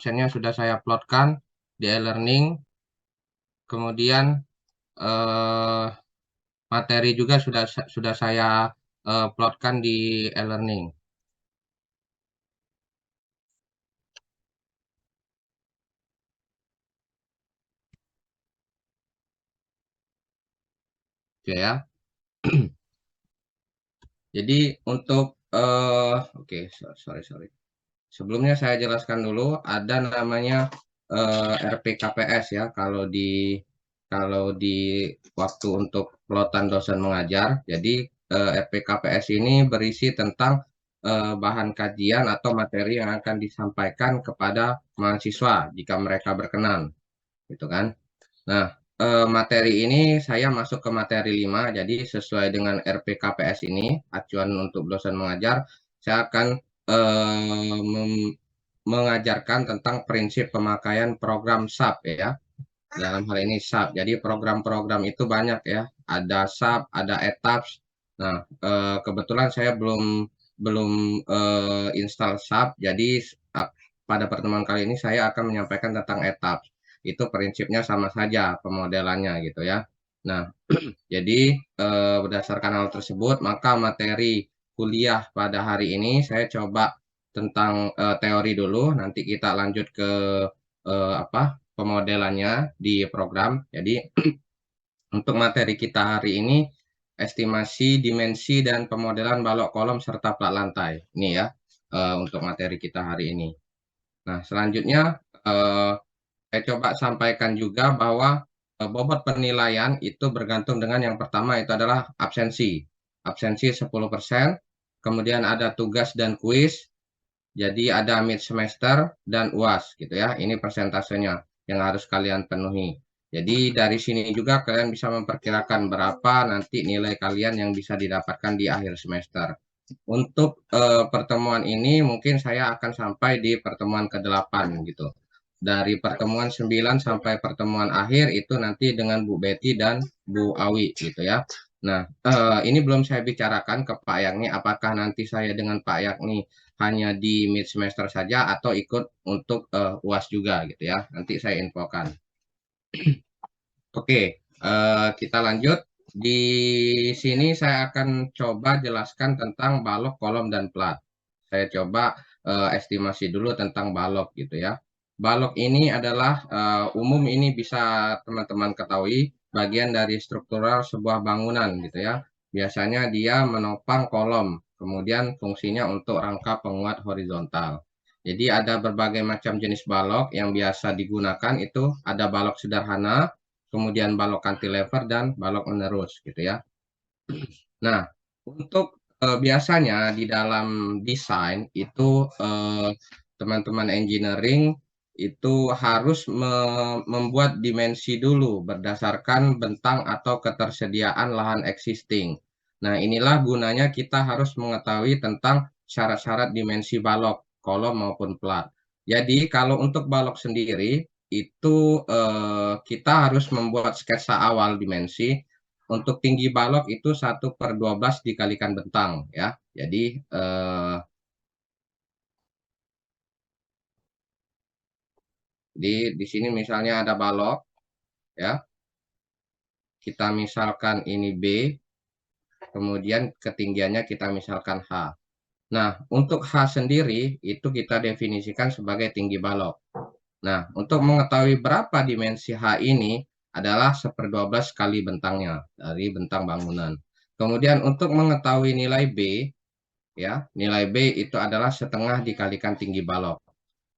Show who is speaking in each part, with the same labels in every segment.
Speaker 1: Actionnya sudah saya plotkan di e-learning, kemudian eh, materi juga sudah saya plotkan di e-learning. Oke ya. Jadi untuk oke, sorry. Sebelumnya saya jelaskan dulu ada namanya RPKPS ya kalau di waktu untuk plotan dosen mengajar. Jadi RPKPS ini berisi tentang bahan kajian atau materi yang akan disampaikan kepada mahasiswa jika mereka berkenan, gitu kan. Nah, materi ini saya masuk ke materi 5, jadi sesuai dengan RPKPS ini, acuan untuk dosen mengajar, saya akan mengajarkan tentang prinsip pemakaian program SAP ya. Dalam hal ini SAP. Jadi program-program itu banyak ya. Ada SAP, ada ETAPS. Nah, kebetulan saya belum belum install SAP, jadi pada pertemuan kali ini saya akan menyampaikan tentang ETAPS. Itu prinsipnya sama saja pemodelannya gitu ya. Nah, jadi berdasarkan hal tersebut, maka materi kuliah pada hari ini saya coba tentang teori dulu, nanti kita lanjut ke apa pemodelannya di program. Jadi untuk materi kita hari ini estimasi dimensi dan pemodelan balok kolom serta plat lantai. Ini ya untuk materi kita hari ini. Nah, selanjutnya eh, saya coba sampaikan juga bahwa bobot penilaian itu bergantung dengan yang pertama itu adalah absensi. Absensi 10%, kemudian ada tugas dan kuis, jadi ada mid semester dan UAS gitu ya. Ini persentasenya yang harus kalian penuhi. Jadi dari sini juga kalian bisa memperkirakan berapa nanti nilai kalian yang bisa didapatkan di akhir semester. Untuk pertemuan ini mungkin saya akan sampai di pertemuan ke-8 gitu. Dari pertemuan 9 sampai pertemuan akhir itu nanti dengan Bu Betty dan Bu Awi gitu ya. Nah, ini belum saya bicarakan ke Pak Yakni apakah nanti saya dengan Pak Yakni hanya di mid semester saja atau ikut untuk UAS juga gitu ya. Nanti saya infokan. Oke, kita lanjut. Di sini saya akan coba jelaskan tentang balok, kolom, dan plat. Saya coba estimasi dulu tentang balok gitu ya. Balok ini adalah umum ini bisa teman-teman ketahui bagian dari struktural sebuah bangunan gitu ya. Biasanya dia menopang kolom, kemudian fungsinya untuk rangka penguat horizontal. Jadi ada berbagai macam jenis balok yang biasa digunakan itu ada balok sederhana, kemudian balok cantilever dan balok menerus gitu ya. Nah, untuk biasanya di dalam desain itu teman-teman engineering itu harus membuat dimensi dulu berdasarkan bentang atau ketersediaan lahan existing. Nah, inilah gunanya kita harus mengetahui tentang syarat-syarat dimensi balok, kolom maupun plat. Jadi, kalau untuk balok sendiri itu kita harus membuat sketsa awal dimensi untuk tinggi balok itu 1/12 dikalikan bentang ya. Jadi di sini misalnya ada balok ya. Kita misalkan ini B, kemudian ketinggiannya kita misalkan H. Nah, untuk H sendiri itu kita definisikan sebagai tinggi balok. Nah, untuk mengetahui berapa dimensi H ini adalah 1/12 kali bentangnya dari bentang bangunan. Kemudian untuk mengetahui nilai B, ya, nilai B itu adalah setengah dikalikan tinggi balok.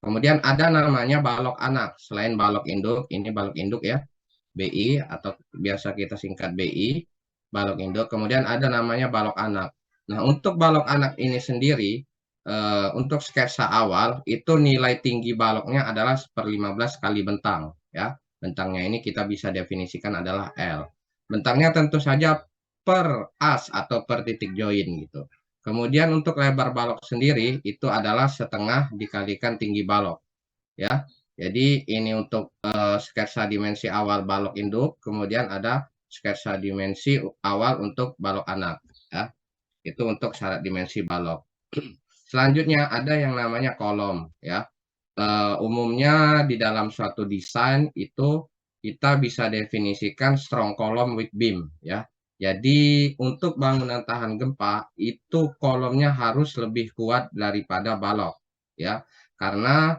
Speaker 1: Kemudian ada namanya balok anak. Selain balok induk, ini balok induk ya, BI atau biasa kita singkat BI, balok induk. Kemudian ada namanya balok anak. Nah, untuk balok anak ini sendiri, untuk sketsa awal, itu nilai tinggi baloknya adalah 1/15 kali bentang. Ya, bentangnya ini kita bisa definisikan adalah L. Bentangnya tentu saja per as atau per titik join gitu. Kemudian untuk lebar balok sendiri itu adalah setengah dikalikan tinggi balok ya. Jadi ini untuk sketsa dimensi awal balok induk, kemudian ada sketsa dimensi awal untuk balok anak ya. Itu untuk syarat dimensi balok. Selanjutnya ada yang namanya kolom ya. umumnya di dalam suatu desain itu kita bisa definisikan strong column weak beam ya. Jadi untuk bangunan tahan gempa itu kolomnya harus lebih kuat daripada balok ya. Karena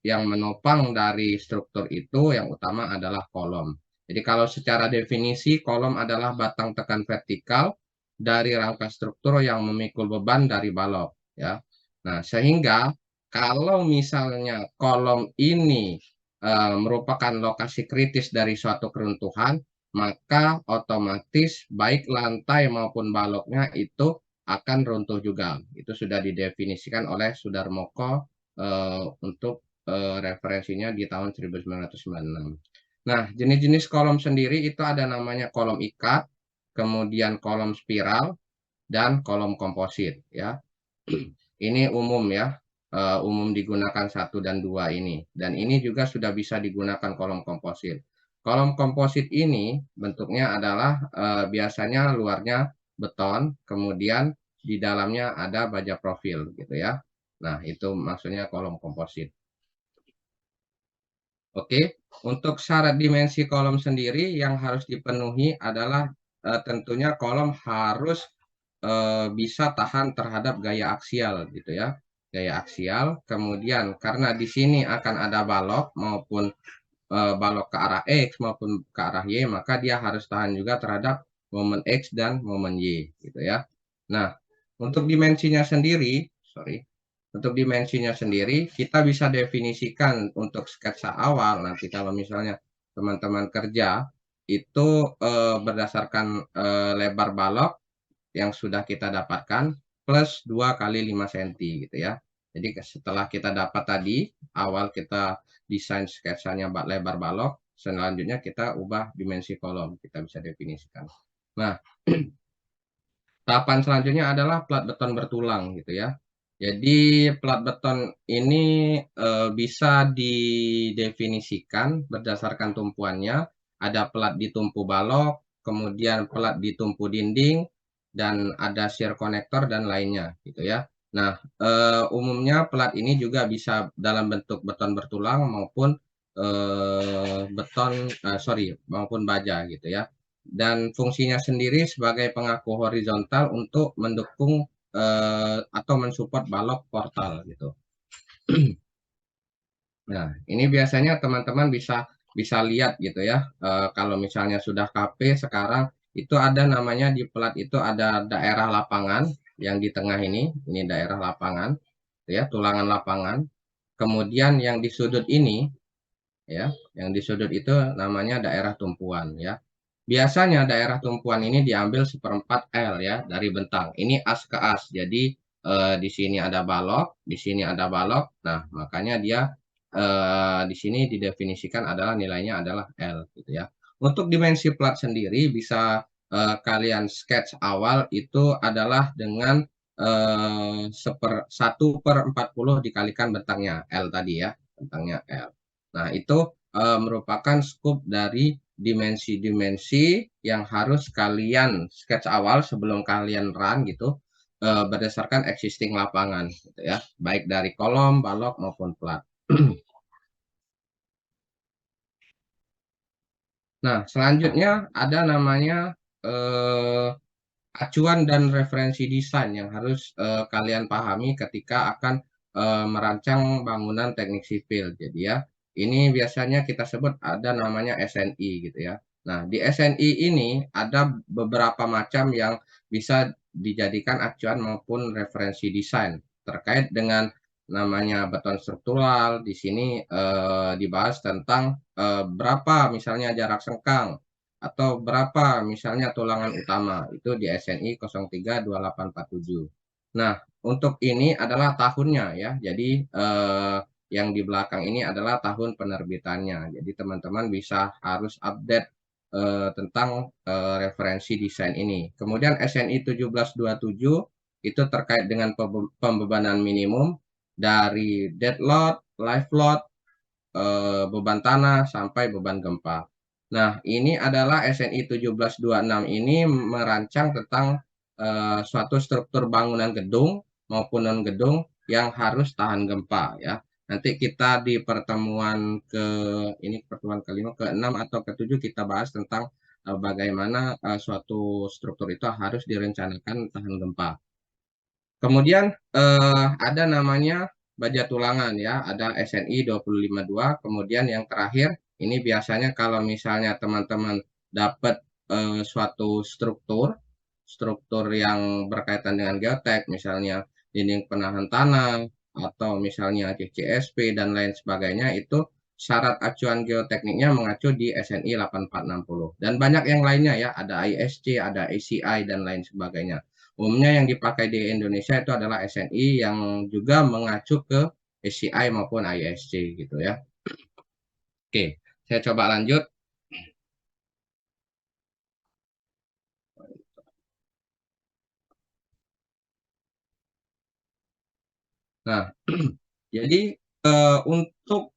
Speaker 1: yang menopang dari struktur itu yang utama adalah kolom. Jadi kalau secara definisi kolom adalah batang tekan vertikal dari rangka struktur yang memikul beban dari balok ya. Nah, sehingga kalau misalnya kolom ini merupakan lokasi kritis dari suatu keruntuhan, maka otomatis baik lantai maupun baloknya itu akan runtuh juga. Itu sudah didefinisikan oleh Sudarmoko untuk referensinya di tahun 1996. Nah, jenis-jenis kolom sendiri itu ada namanya kolom ikat, kemudian kolom spiral, dan kolom komposit ya. Ini umum ya, umum digunakan 1 dan 2 ini. Dan ini juga sudah bisa digunakan kolom komposit. Kolom komposit ini bentuknya adalah biasanya luarnya beton, kemudian di dalamnya ada baja profil gitu ya. Nah, itu maksudnya kolom komposit. Oke, untuk syarat dimensi kolom sendiri yang harus dipenuhi adalah tentunya kolom harus bisa tahan terhadap gaya aksial gitu ya. Gaya aksial, kemudian karena di sini akan ada balok maupun balok ke arah X maupun ke arah Y, maka dia harus tahan juga terhadap momen X dan momen Y gitu ya. Nah, untuk dimensinya sendiri, sorry, untuk dimensinya sendiri kita bisa definisikan untuk sketsa awal nanti kalau misalnya teman-teman kerja itu berdasarkan lebar balok yang sudah kita dapatkan plus 2 kali 5 cm gitu ya. Jadi setelah kita dapat tadi, awal kita desain sketsanya lebar balok, selanjutnya kita ubah dimensi kolom, kita bisa definisikan. Nah, tahapan selanjutnya adalah plat beton bertulang gitu ya. Jadi plat beton ini bisa didefinisikan berdasarkan tumpuannya. Ada plat di tumpu balok, kemudian plat di tumpu dinding, dan ada shear connector dan lainnya gitu ya. Nah, umumnya plat ini juga bisa dalam bentuk beton bertulang maupun maupun baja gitu ya. Dan fungsinya sendiri sebagai pengaku horizontal untuk mendukung atau mensupport balok portal gitu. Nah, ini biasanya teman-teman bisa bisa lihat gitu ya. Kalau misalnya sudah KP sekarang itu ada namanya di plat itu ada daerah lapangan yang di tengah ini daerah lapangan, ya tulangan lapangan. Kemudian yang di sudut ini, ya, yang di sudut itu namanya daerah tumpuan ya. Biasanya daerah tumpuan ini diambil 1/4 L ya dari bentang. Ini as ke as. Jadi di sini ada balok, di sini ada balok. Nah, makanya dia di sini didefinisikan adalah nilainya adalah L gitu ya. Untuk dimensi plat sendiri bisa kalian sketch awal itu adalah dengan 1/40 dikalikan bentangnya L tadi ya, bentangnya L. Nah, itu merupakan skup dari dimensi-dimensi yang harus kalian sketch awal sebelum kalian run gitu berdasarkan existing lapangan gitu ya, baik dari kolom, balok maupun plat. Nah, selanjutnya ada namanya eh, acuan dan referensi desain yang harus kalian pahami ketika akan merancang bangunan teknik sipil. Jadi ya, ini biasanya kita sebut ada namanya SNI gitu ya. Nah, di SNI ini ada beberapa macam yang bisa dijadikan acuan maupun referensi desain terkait dengan namanya beton struktural. Di sini dibahas tentang berapa misalnya jarak sengkang atau berapa misalnya tulangan utama itu di SNI 032847. Nah, untuk ini adalah tahunnya ya. Jadi yang di belakang ini adalah tahun penerbitannya. Jadi teman-teman bisa harus update tentang referensi desain ini. Kemudian SNI 1727 itu terkait dengan pembebanan minimum dari dead load, live load, beban tanah sampai beban gempa. Nah, ini adalah SNI 1726 ini merancang tentang suatu struktur bangunan gedung maupun non gedung yang harus tahan gempa ya. Nanti kita di pertemuan pertemuan kelima, keenam atau ketujuh kita bahas tentang bagaimana suatu struktur itu harus direncanakan tahan gempa. Kemudian ada namanya baja tulangan ya, ada SNI 252. Kemudian yang terakhir, ini biasanya kalau misalnya teman-teman dapat suatu struktur yang berkaitan dengan geotek, misalnya dinding penahan tanah atau misalnya CCSP dan lain sebagainya, itu syarat acuan geotekniknya mengacu di SNI 8460. Dan banyak yang lainnya ya, ada ISC, ada ACI dan lain sebagainya. Umumnya yang dipakai di Indonesia itu adalah SNI yang juga mengacu ke ACI maupun ISC gitu ya. Oke, saya coba lanjut. Nah, jadi untuk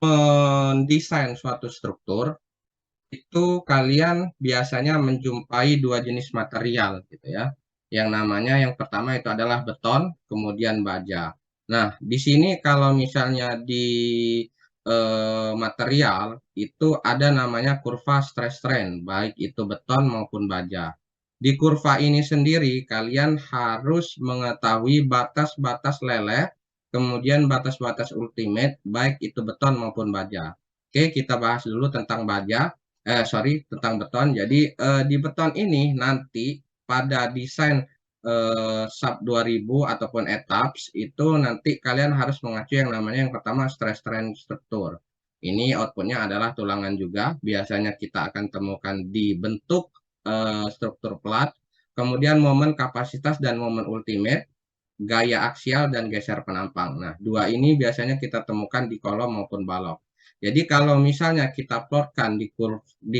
Speaker 1: mendesain suatu struktur itu kalian biasanya menjumpai dua jenis material gitu ya. Yang namanya yang pertama itu adalah beton, kemudian baja. Nah, di sini kalau misalnya di material itu ada namanya kurva stress strain, baik itu beton maupun baja. Di kurva ini sendiri kalian harus mengetahui batas-batas leleh, kemudian batas-batas ultimate, baik itu beton maupun baja. Oke, kita bahas dulu tentang baja. Tentang beton. Jadi di beton ini nanti pada desain sub 2000 ataupun etaps itu nanti kalian harus mengacu yang namanya yang pertama stress strain struktur. Ini outputnya adalah tulangan juga. Biasanya kita akan temukan di bentuk struktur plat. Kemudian momen kapasitas dan momen ultimate, gaya aksial dan geser penampang. Nah, dua ini biasanya kita temukan di kolom maupun balok. Jadi kalau misalnya kita plotkan di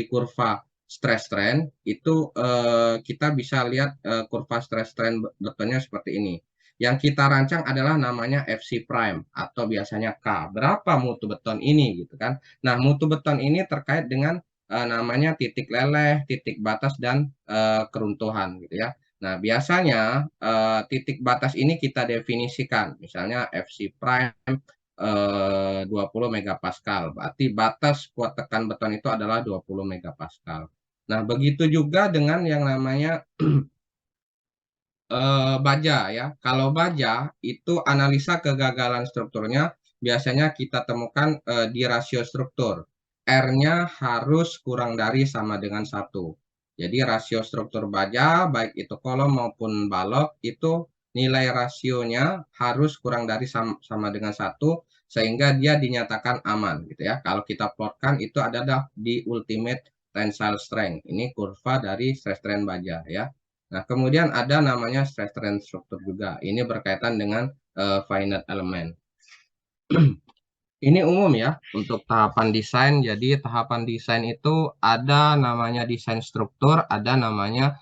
Speaker 1: kurva stress strain itu kita bisa lihat kurva stress strain betonnya seperti ini. Yang kita rancang adalah namanya FC prime atau biasanya K. Berapa mutu beton ini gitu kan? Nah, mutu beton ini terkait dengan namanya titik leleh, titik batas dan keruntuhan gitu ya. Nah, biasanya titik batas ini kita definisikan, misalnya FC prime 20 megapascal. Berarti batas kuat tekan beton itu adalah 20 megapascal. Nah, begitu juga dengan yang namanya baja ya. Kalau baja itu analisa kegagalan strukturnya biasanya kita temukan di rasio struktur. R-nya harus kurang dari sama dengan 1. Jadi rasio struktur baja baik itu kolom maupun balok itu nilai rasionya harus kurang dari sama dengan 1 sehingga dia dinyatakan aman gitu ya. Kalau kita plotkan itu adalah di ultimate tensile strength. Ini kurva dari stress strain baja ya. Nah, kemudian ada namanya stress strain struktur juga. Ini berkaitan dengan finite element. Ini umum ya untuk tahapan desain. Jadi tahapan desain itu ada namanya desain struktur, ada namanya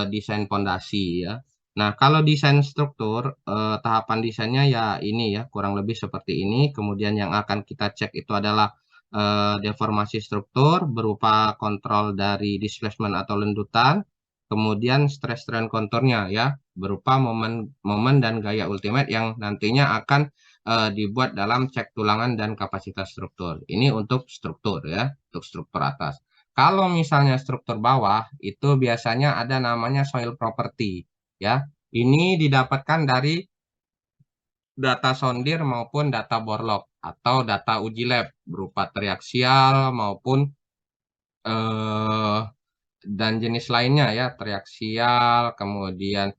Speaker 1: desain fondasi ya. Nah, kalau desain struktur, tahapan desainnya ya ini ya, kurang lebih seperti ini. Kemudian yang akan kita cek itu adalah deformasi struktur berupa kontrol dari displacement atau lendutan. Kemudian stress strain konturnya ya, berupa momen dan gaya ultimate yang nantinya akan dibuat dalam cek tulangan dan kapasitas struktur. Ini untuk struktur ya, untuk struktur atas. Kalau misalnya struktur bawah itu biasanya ada namanya soil property ya. Ini didapatkan dari data sondir maupun data borlog atau data uji lab berupa triaksial maupun eh, dan jenis lainnya ya, triaksial, kemudian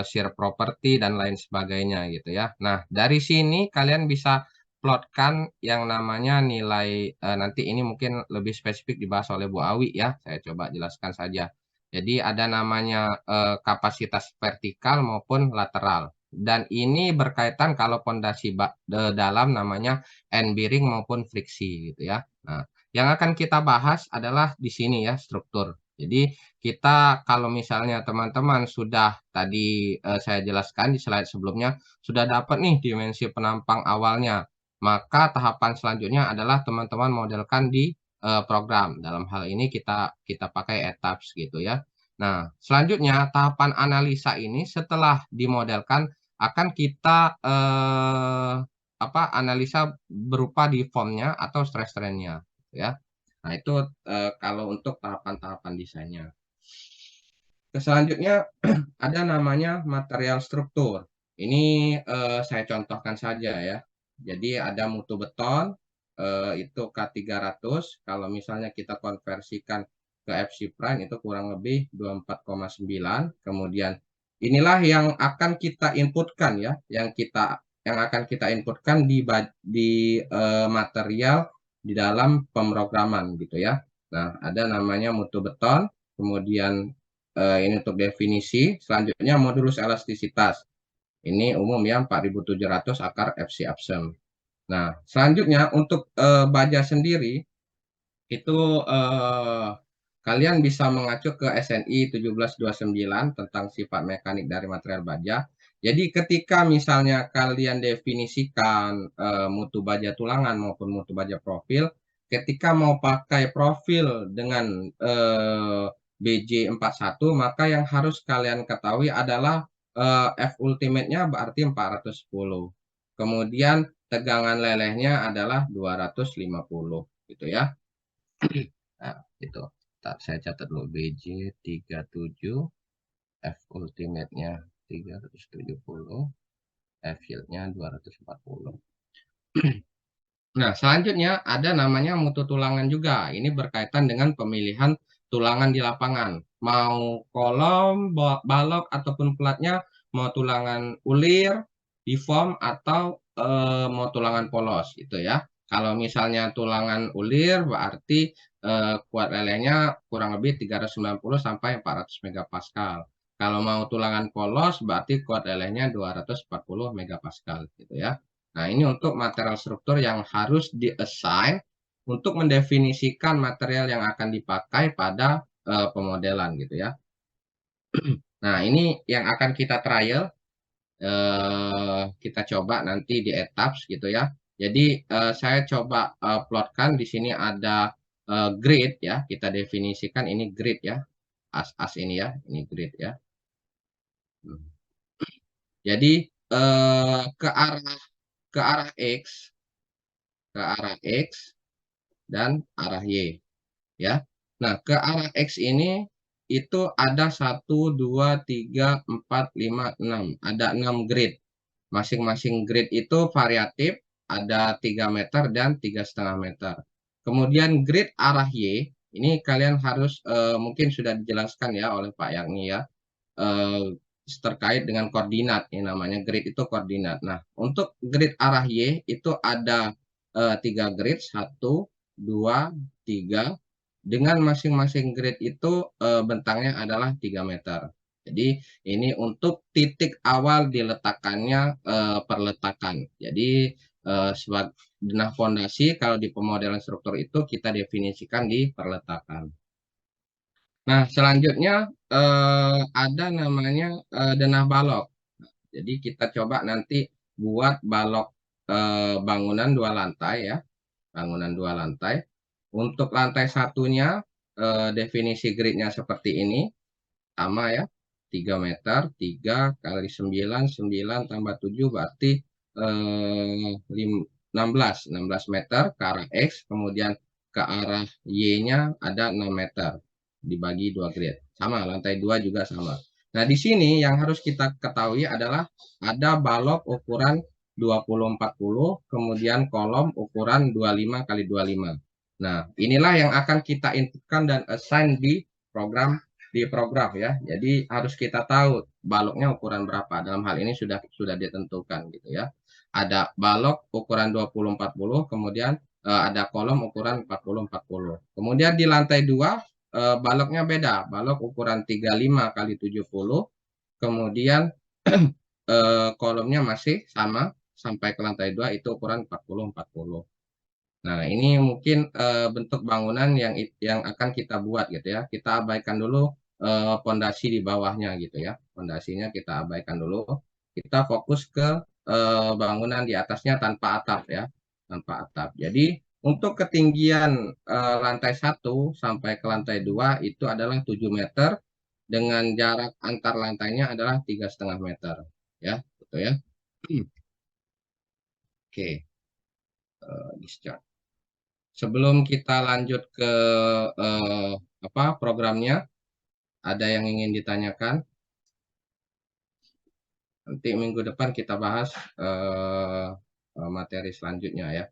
Speaker 1: shear property dan lain sebagainya gitu ya. Nah, dari sini kalian bisa plotkan yang namanya nilai nanti ini mungkin lebih spesifik dibahas oleh Bu Awi ya. Saya coba jelaskan saja. Jadi ada namanya kapasitas vertikal maupun lateral. Dan ini berkaitan kalau pondasi dalam namanya end bearing maupun friksi gitu ya. Nah, yang akan kita bahas adalah di sini ya struktur. Jadi kita kalau misalnya teman-teman sudah tadi saya jelaskan di slide sebelumnya sudah dapat nih dimensi penampang awalnya, maka tahapan selanjutnya adalah teman-teman modelkan di program. Dalam hal ini kita pakai etaps gitu ya. Nah, selanjutnya tahapan analisa ini setelah dimodelkan akan kita analisa berupa di formnya atau stress strain-nya, ya. Nah, itu kalau untuk tahapan-tahapan desainnya. Selanjutnya ada namanya material struktur. Ini saya contohkan saja ya. Jadi ada mutu beton, itu K300. Kalau misalnya kita konversikan ke FC prime itu kurang lebih 24,9. Kemudian inilah yang akan kita inputkan ya, yang akan kita inputkan di material di dalam pemrograman gitu ya. Nah, ada namanya mutu beton, kemudian ini untuk definisi. Selanjutnya modulus elastisitas. Ini umum ya 4700 akar FC absen. Nah, selanjutnya untuk baja sendiri itu kalian bisa mengacu ke SNI 1729 tentang sifat mekanik dari material baja. Jadi ketika misalnya kalian definisikan mutu baja tulangan maupun mutu baja profil, ketika mau pakai profil dengan BJ41, maka yang harus kalian ketahui adalah F ultimate-nya berarti 410. Kemudian tegangan lelehnya adalah 250 gitu ya. Nah, itu. Saya catat dulu BJ 37, F ultimate-nya 370, F yield-nya 240. Nah, selanjutnya ada namanya mutu tulangan juga. Ini berkaitan dengan pemilihan tulangan di lapangan. Mau kolom, balok, ataupun platnya, mau tulangan ulir, deform, atau mau tulangan polos gitu ya. Kalau misalnya tulangan ulir berarti kuat lelehnya kurang lebih 390 sampai 400 megapascal. Kalau mau tulangan polos berarti kuat lelehnya 240 megapascal gitu ya. Nah, ini untuk material struktur yang harus di-assign untuk mendefinisikan material yang akan dipakai pada pemodelan gitu ya. Nah, ini yang akan kita trial, kita coba nanti di etaps gitu ya. Jadi saya coba plotkan di sini ada grid ya, kita definisikan ini grid ya, as ini ya, ini grid ya. Jadi ke arah X, ke arah X dan arah Y ya. Nah, ke arah X ini itu ada 1, 2, 3, 4, 5, 6. Ada 6 grid. Masing-masing grid itu variatif, ada 3 meter dan 3,5 meter. Kemudian grid arah Y, ini kalian harus mungkin sudah dijelaskan ya oleh Pak Yakni ya. Terkait dengan koordinat, ini namanya grid itu koordinat. Nah, untuk grid arah Y itu ada 3 grid, 1, 2, 3. Dengan masing-masing grid itu bentangnya adalah 3 meter. Jadi ini untuk titik awal diletakkannya perletakan. Jadi sebagai denah fondasi kalau di pemodelan struktur itu kita definisikan di perletakan. Nah, selanjutnya ada namanya denah balok. Jadi kita coba nanti buat balok bangunan 2 lantai ya, bangunan 2 lantai. Untuk lantai satunya definisi gridnya seperti ini, sama ya, 3 meter, 3 kali 9, 9 tambah 7 berarti 16 meter ke arah X, kemudian ke arah Y-nya ada 6 meter, dibagi 2 grid. Sama, lantai 2 juga sama. Nah, di sini yang harus kita ketahui adalah ada balok ukuran 20-40, kemudian kolom ukuran 25 kali 25. Nah, inilah yang akan kita inputkan dan assign di program ya. Jadi harus kita tahu baloknya ukuran berapa. Dalam hal ini sudah ditentukan gitu ya. Ada balok ukuran 20-40, kemudian ada kolom ukuran 40-40. Kemudian di lantai 2 baloknya beda. Balok ukuran 35 kali 70, kemudian kolomnya masih sama sampai ke lantai 2 itu ukuran 40-40. Nah, ini mungkin bentuk bangunan yang akan kita buat gitu ya. Kita abaikan dulu pondasi di bawahnya gitu ya. Pondasinya kita abaikan dulu. Kita fokus ke bangunan di atasnya tanpa atap ya, tanpa atap. Jadi untuk ketinggian lantai 1 sampai ke lantai 2 itu adalah 7 meter dengan jarak antar lantainya adalah 3,5 meter ya, gitu ya. Oke, discharge. Sebelum kita lanjut ke programnya, ada yang ingin ditanyakan? Nanti minggu depan kita bahas materi selanjutnya ya.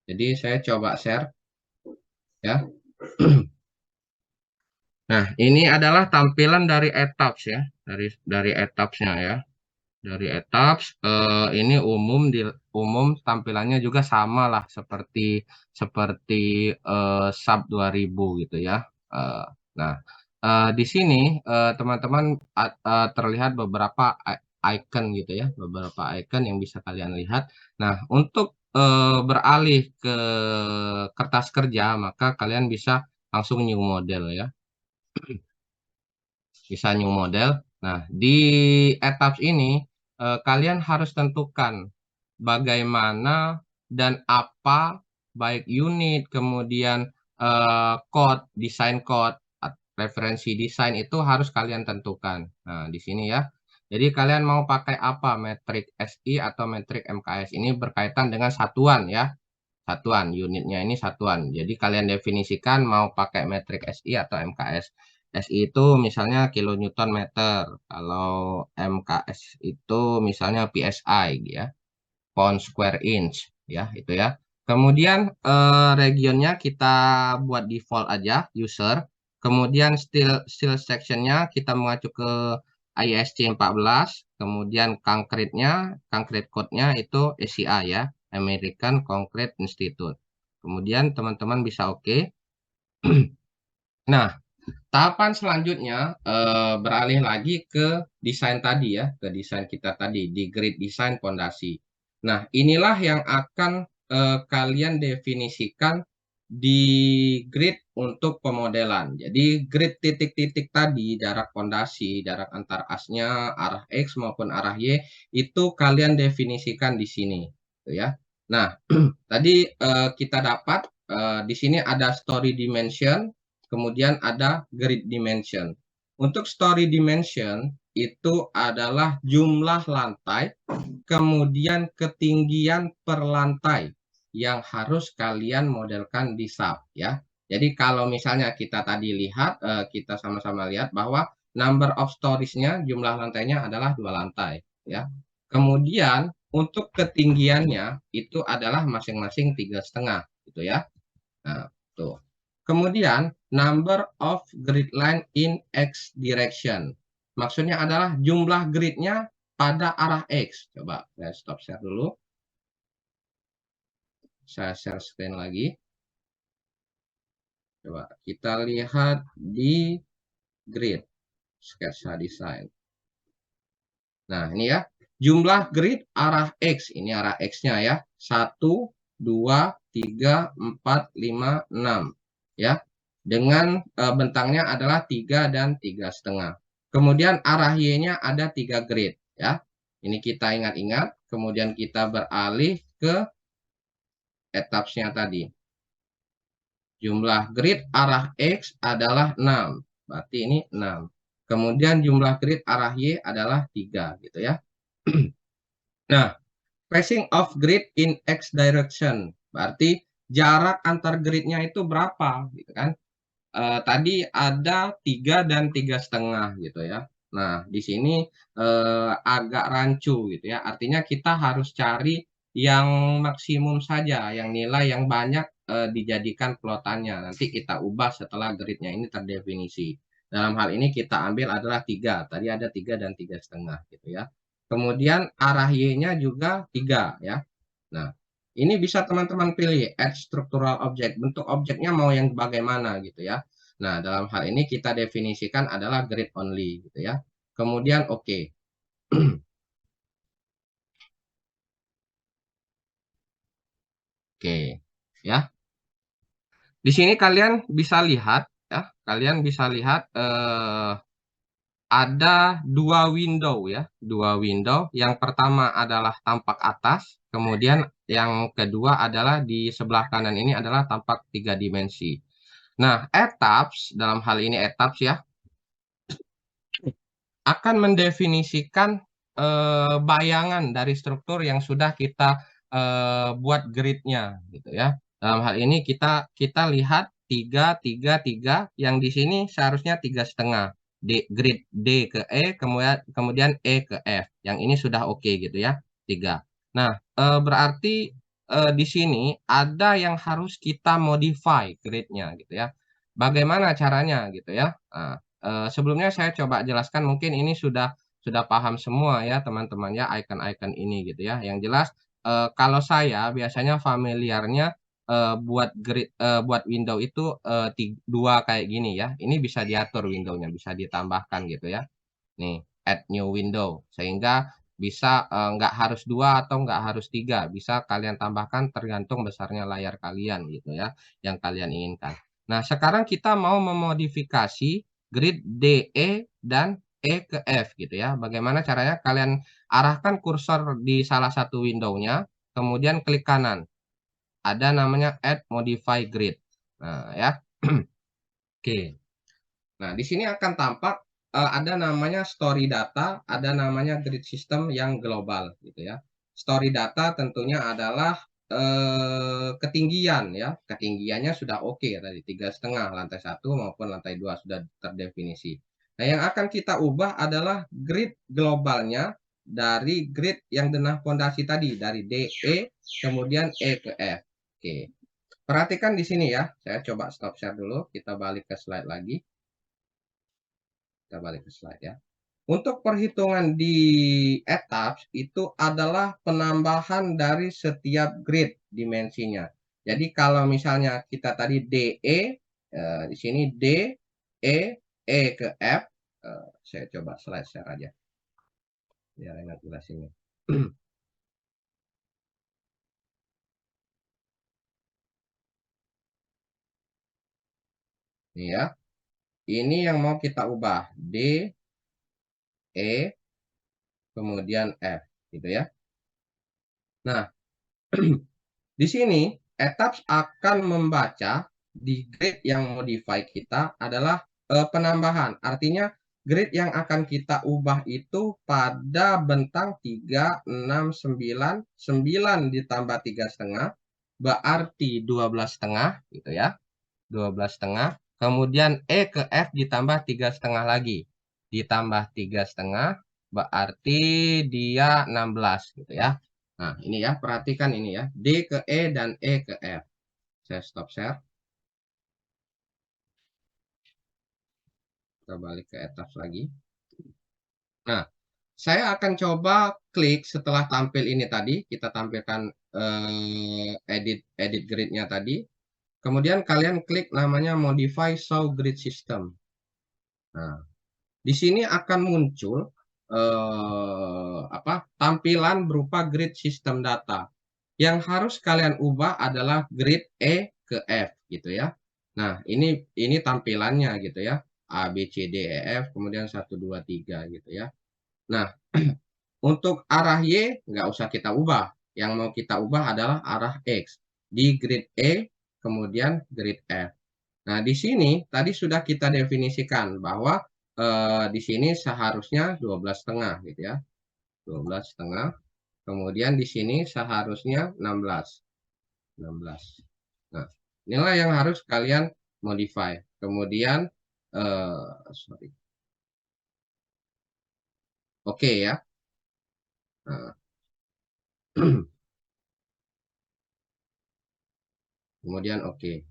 Speaker 1: Jadi saya coba share ya. Nah, ini adalah tampilan dari etaps ya, dari etapsnya ya. Dari etaps ini umum tampilannya juga sama lah seperti sub 2000 gitu ya. Eh, nah, di sini teman-teman terlihat beberapa icon gitu ya, beberapa icon yang bisa kalian lihat. Nah, untuk beralih ke kertas kerja, maka kalian bisa langsung new model ya. Bisa new model. Nah, di etaps ini kalian harus tentukan bagaimana dan apa baik unit, kemudian desain code, referensi desain itu harus kalian tentukan. Nah, di sini ya. Jadi kalian mau pakai apa? Metrik SI atau metrik MKS ini berkaitan dengan satuan ya. Satuan, unitnya ini satuan. Jadi kalian definisikan mau pakai metrik SI atau MKS. SI itu misalnya kilonewton meter. Kalau MKS itu misalnya PSI ya, pound square inch ya, itu ya. Kemudian regionnya kita buat default aja user. Kemudian steel sectionnya kita mengacu ke ISC 14. Kemudian concrete code-nya itu ACI ya, American Concrete Institute. Kemudian teman-teman bisa oke. Nah, tahapan selanjutnya beralih lagi ke desain tadi ya, ke desain kita tadi di grid design fondasi. Nah, inilah yang akan kalian definisikan di grid untuk pemodelan. Jadi grid titik-titik tadi, jarak fondasi, jarak antar asnya, arah X maupun arah Y, itu kalian definisikan di sini, gitu ya. Nah, tadi kita dapat di sini ada story dimension, kemudian ada grid dimension. Untuk story dimension itu adalah jumlah lantai, kemudian ketinggian per lantai yang harus kalian modelkan di SAP ya. Jadi kalau misalnya kita tadi lihat, kita sama-sama lihat bahwa number of stories-nya, jumlah lantainya adalah 2 lantai ya. Kemudian untuk ketinggiannya itu adalah masing-masing 3,5 gitu ya. Nah, tuh. Kemudian number of grid line in X direction. Maksudnya adalah jumlah gridnya pada arah X. Coba saya stop share dulu. Saya share screen lagi. Coba kita lihat di grid sketsa design. Nah, ini ya. Jumlah grid arah X. Ini arah X-nya ya. 1, 2, 3, 4, 5, 6. Ya. Dengan bentangnya adalah 3 dan 3,5. Kemudian arah Y-nya ada 3 grid. Ya. Ini kita ingat-ingat. Kemudian kita beralih ke etapsnya tadi. Jumlah grid arah X adalah 6. Berarti ini 6. Kemudian jumlah grid arah Y adalah 3 gitu ya. Nah, spacing of grid in X direction. Berarti jarak antar gridnya itu berapa gitu kan. Tadi ada 3 dan 3,5 gitu ya. Nah, di sini agak rancu gitu ya. Artinya kita harus cari yang maksimum saja, yang nilai yang banyak dijadikan plotannya. Nanti kita ubah setelah gridnya ini terdefinisi. Dalam hal ini kita ambil adalah 3. Tadi ada 3 dan 3,5 gitu ya. Kemudian arah Y-nya juga 3 ya. Nah, ini bisa teman-teman pilih add structural object. Bentuk objeknya mau yang bagaimana gitu ya. Nah, dalam hal ini kita definisikan adalah grid only gitu ya. Kemudian oke. Oke, ya. Di sini kalian bisa lihat ya, kalian bisa lihat ada 2 window ya, 2 window. Yang pertama adalah tampak atas, kemudian yang kedua adalah di sebelah kanan ini adalah tampak 3 dimensi. Nah, etaps dalam hal ini etaps ya akan mendefinisikan bayangan dari struktur yang sudah kita buat gridnya gitu ya. Dalam hal ini kita lihat 3, 3, 3, yang di sini seharusnya 3,5. Grid D ke E, kemudian E ke F. Yang ini sudah oke gitu ya, 3. Nah, berarti di sini ada yang harus kita modify gridnya gitu ya. Bagaimana caranya gitu ya? Nah, sebelumnya saya coba jelaskan, mungkin ini sudah paham semua ya teman-teman ya, icon-icon ini gitu ya. Yang jelas kalau saya biasanya familiarnya, buat window itu, 2 kayak gini ya. Ini bisa diatur window-nya, bisa ditambahkan gitu ya. Nih, add new window, sehingga bisa, nggak harus 2 atau nggak harus 3, bisa kalian tambahkan tergantung besarnya layar kalian gitu ya, yang kalian inginkan. Nah, sekarang kita mau memodifikasi grid DE dan E ke F gitu ya. Bagaimana caranya? Kalian arahkan kursor di salah satu window-nya, kemudian klik kanan, ada namanya add modify grid. Nah ya, oke. Nah, di sini akan tampak, ada namanya story data, ada namanya grid system yang global gitu ya. Story data tentunya adalah, ketinggian ya, ketinggiannya sudah oke tadi 3,5 lantai 1 maupun lantai 2 sudah terdefinisi. Nah, yang akan kita ubah adalah grid globalnya dari grid yang denah pondasi tadi, dari DE kemudian E ke F. Oke, perhatikan di sini ya, saya coba stop share dulu, kita balik ke slide lagi. Kita balik ke slide ya. Untuk perhitungan di etaps itu adalah penambahan dari setiap grid dimensinya. Jadi kalau misalnya kita tadi DE, di sini D, E, E ke F, saya coba slide share aja, biar enak jelasinnya. Ini ya, ini yang mau kita ubah, D, E, kemudian F, gitu ya. Nah, di sini etaps akan membaca di grid yang modify kita adalah, penambahan. Artinya grid yang akan kita ubah itu pada bentang 3, 6, 9, 9 ditambah 3,5 berarti 12,5 gitu ya, 12,5. Kemudian E ke F ditambah 3,5 lagi, ditambah 3,5 berarti dia 16 gitu ya. Nah, ini ya, perhatikan ini ya, D ke E dan E ke F. Saya stop share. Kita balik ke atas lagi. Nah, saya akan coba klik setelah tampil ini tadi, kita tampilkan edit edit grid-nya tadi. Kemudian kalian klik namanya modify show grid system. Nah, di sini akan muncul tampilan berupa grid system data. Yang harus kalian ubah adalah grid E ke F gitu ya. Nah, ini tampilannya gitu ya. A, B, C, D, E, F, kemudian 1, 2, 3 gitu ya. Nah, untuk arah Y nggak usah kita ubah. Yang mau kita ubah adalah arah X. Di grid E, kemudian grid F. Nah, di sini tadi sudah kita definisikan bahwa di sini seharusnya 12,5 gitu ya. 12,5. Kemudian di sini seharusnya 16. 16. Nah, inilah yang harus kalian modify. Kemudian sorry. Oke ya. Nah, kemudian oke.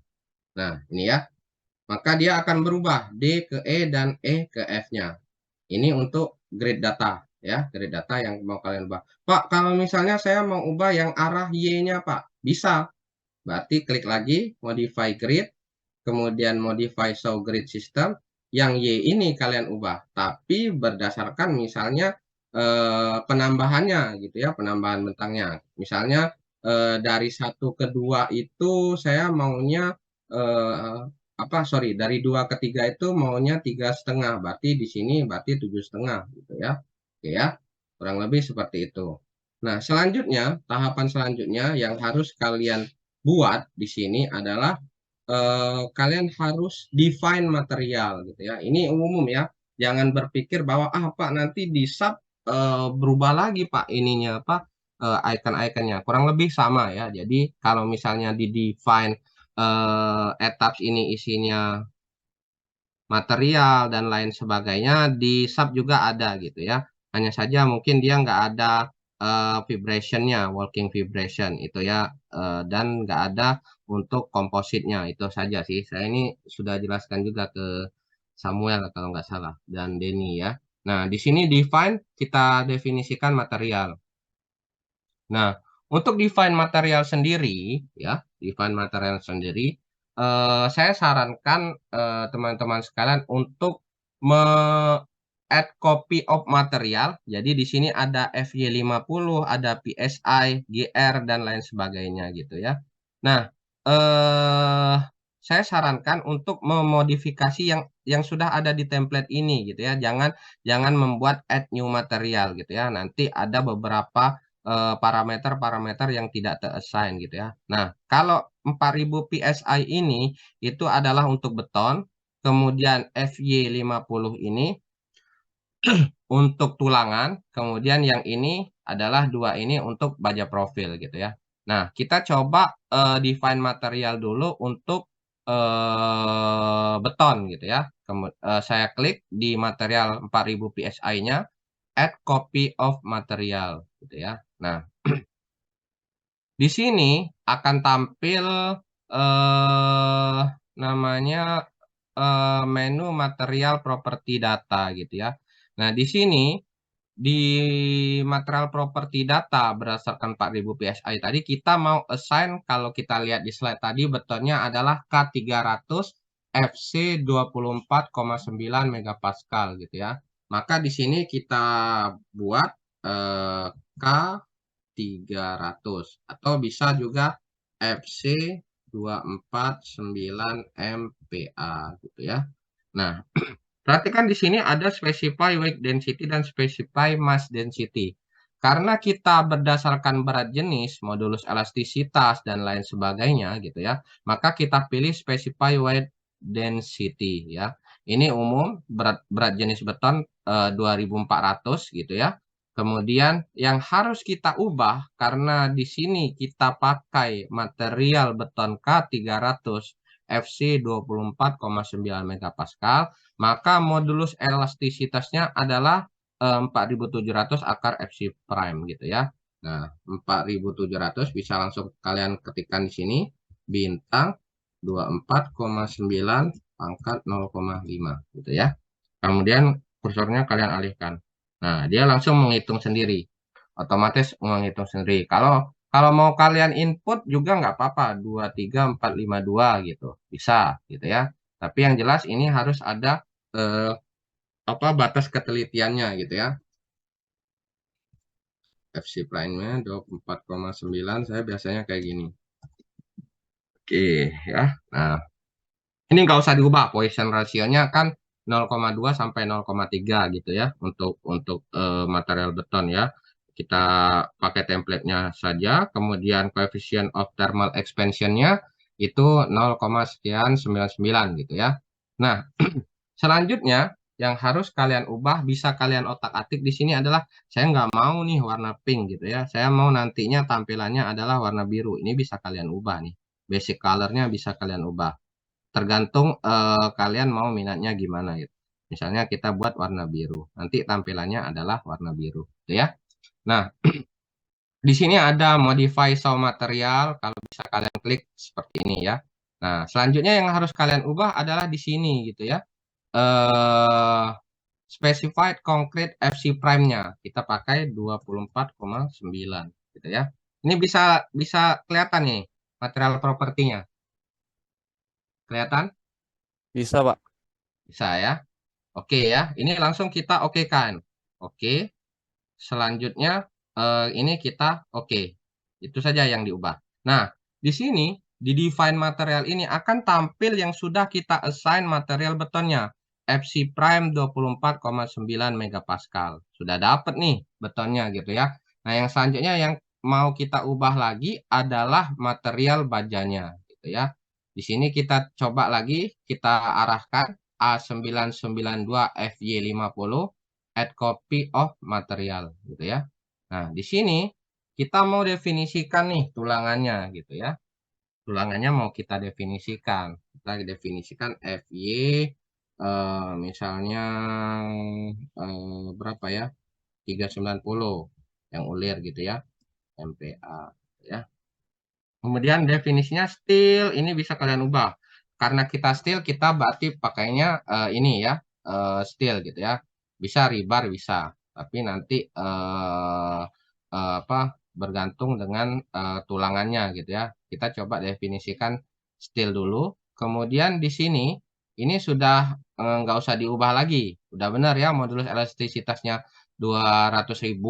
Speaker 1: Nah, ini ya. Maka dia akan berubah D ke E dan E ke F-nya. Ini untuk grid data ya, grid data yang mau kalian ubah. Pak, kalau misalnya saya mau ubah yang arah Y-nya, Pak, bisa. Berarti klik lagi modify grid, kemudian modify show grid system, yang Y ini kalian ubah, tapi berdasarkan misalnya penambahannya gitu ya, penambahan bentangnya. Misalnya dari 1 ke 2 itu saya maunya dari 2 ke 3 itu maunya 3,5, berarti di sini berarti 7,5 gitu ya. Oke ya, kurang lebih seperti itu. Nah, selanjutnya, tahapan selanjutnya yang harus kalian buat di sini adalah kalian harus define material gitu ya. Ini umum ya. Jangan berpikir bahwa Pak nanti di sub berubah lagi Pak ininya apa icon-iconnya. Kurang lebih sama ya. Jadi kalau misalnya di define etaps ini isinya material dan lain sebagainya, di sub juga ada gitu ya. Hanya saja mungkin dia nggak ada vibrationnya, walking vibration itu ya, dan nggak ada untuk kompositnya, itu saja sih. Saya ini sudah jelaskan juga ke Samuel kalau nggak salah dan Denny ya. Nah, di sini define kita definisikan material. Nah, untuk define material sendiri, ya, define material sendiri, saya sarankan teman-teman sekalian untuk add copy of material. Jadi di sini ada FY50, ada PSI, GR, dan lain sebagainya gitu ya. Nah, eh, saya sarankan untuk memodifikasi yang sudah ada di template ini gitu ya. Jangan membuat add new material gitu ya. Nanti ada beberapa parameter-parameter yang tidak terassign gitu ya. Nah, kalau 4000 PSI ini itu adalah untuk beton, kemudian FY50 ini untuk tulangan, kemudian yang ini adalah dua ini untuk baja profil gitu ya. Nah, kita coba define material dulu untuk beton gitu ya. Saya klik di material 4000 PSI-nya, add copy of material gitu ya. Nah, di sini akan tampil namanya menu material property data gitu ya. Nah, di sini di material property data berdasarkan 4000 PSI tadi kita mau assign, kalau kita lihat di slide tadi, betonnya adalah K300 FC 24,9 megapascal gitu ya. Maka di sini kita buat K300 atau bisa juga FC 249 MPa gitu ya. Nah, perhatikan di sini ada specify weight density dan specify mass density. Karena kita berdasarkan berat jenis, modulus elastisitas, dan lain sebagainya gitu ya, maka kita pilih specify weight density ya. Ini umum, berat jenis beton 2400 gitu ya. Kemudian yang harus kita ubah karena di sini kita pakai material beton K300 FC 24,9 megapascal, maka modulus elastisitasnya adalah 4700 akar FC prime gitu ya. Nah, 4700 bisa langsung kalian ketikkan di sini bintang 24,9 pangkat 0,5 gitu ya. Kemudian kursornya kalian alihkan. Nah, dia langsung menghitung sendiri. Otomatis menghitung sendiri. Kalau mau kalian input juga nggak apa-apa, 23452 gitu. Bisa gitu ya. Tapi yang jelas ini harus ada batas ketelitiannya gitu ya. FC prime-nya 24,9, saya biasanya kayak gini. Oke ya. Nah, ini nggak usah diubah, Poisson rasionya kan 0,2 sampai 0,3 gitu ya untuk material beton ya. Kita pakai template-nya saja, kemudian coefficient of thermal expansion-nya itu 0, sekian 99 gitu ya. Nah, selanjutnya yang harus kalian ubah, bisa kalian otak-atik di sini adalah saya nggak mau nih warna pink gitu ya. Saya mau nantinya tampilannya adalah warna biru. Ini bisa kalian ubah nih. Basic color-nya bisa kalian ubah. Tergantung kalian mau minatnya gimana gitu. Misalnya kita buat warna biru. Nanti tampilannya adalah warna biru, gitu ya. Nah, di sini ada modify saw material. Kalau bisa kalian klik seperti ini ya. Nah, selanjutnya yang harus kalian ubah adalah di sini gitu ya. Specified concrete FC prime-nya. Kita pakai 24,9 gitu ya. Ini bisa bisa kelihatan nih material propertinya. Kelihatan?
Speaker 2: Bisa, Pak.
Speaker 1: Bisa ya. Oke ya, ini langsung kita oke kan. Oke, selanjutnya ini kita oke. Itu saja yang diubah. Nah, di sini di define material ini akan tampil yang sudah kita assign material betonnya. FC prime 24,9 megapascal. Sudah dapat nih betonnya gitu ya. Nah, yang selanjutnya yang mau kita ubah lagi adalah material bajanya gitu ya. Di sini kita coba lagi, kita arahkan A992 FY50 add copy of material gitu ya. Nah, di sini kita mau definisikan nih tulangannya gitu ya. Tulangannya mau kita definisikan. Kita definisikan FY misalnya berapa ya? 390 yang ulir gitu ya. MPa ya. Kemudian definisinya steel ini bisa kalian ubah. Karena kita steel kita berarti pakainya ini ya, steel gitu ya. Bisa rebar bisa, tapi nanti apa bergantung dengan tulangannya gitu ya. Kita coba definisikan steel dulu. Kemudian di sini ini sudah nggak usah diubah lagi. Udah benar ya modulus elastisitasnya 200.000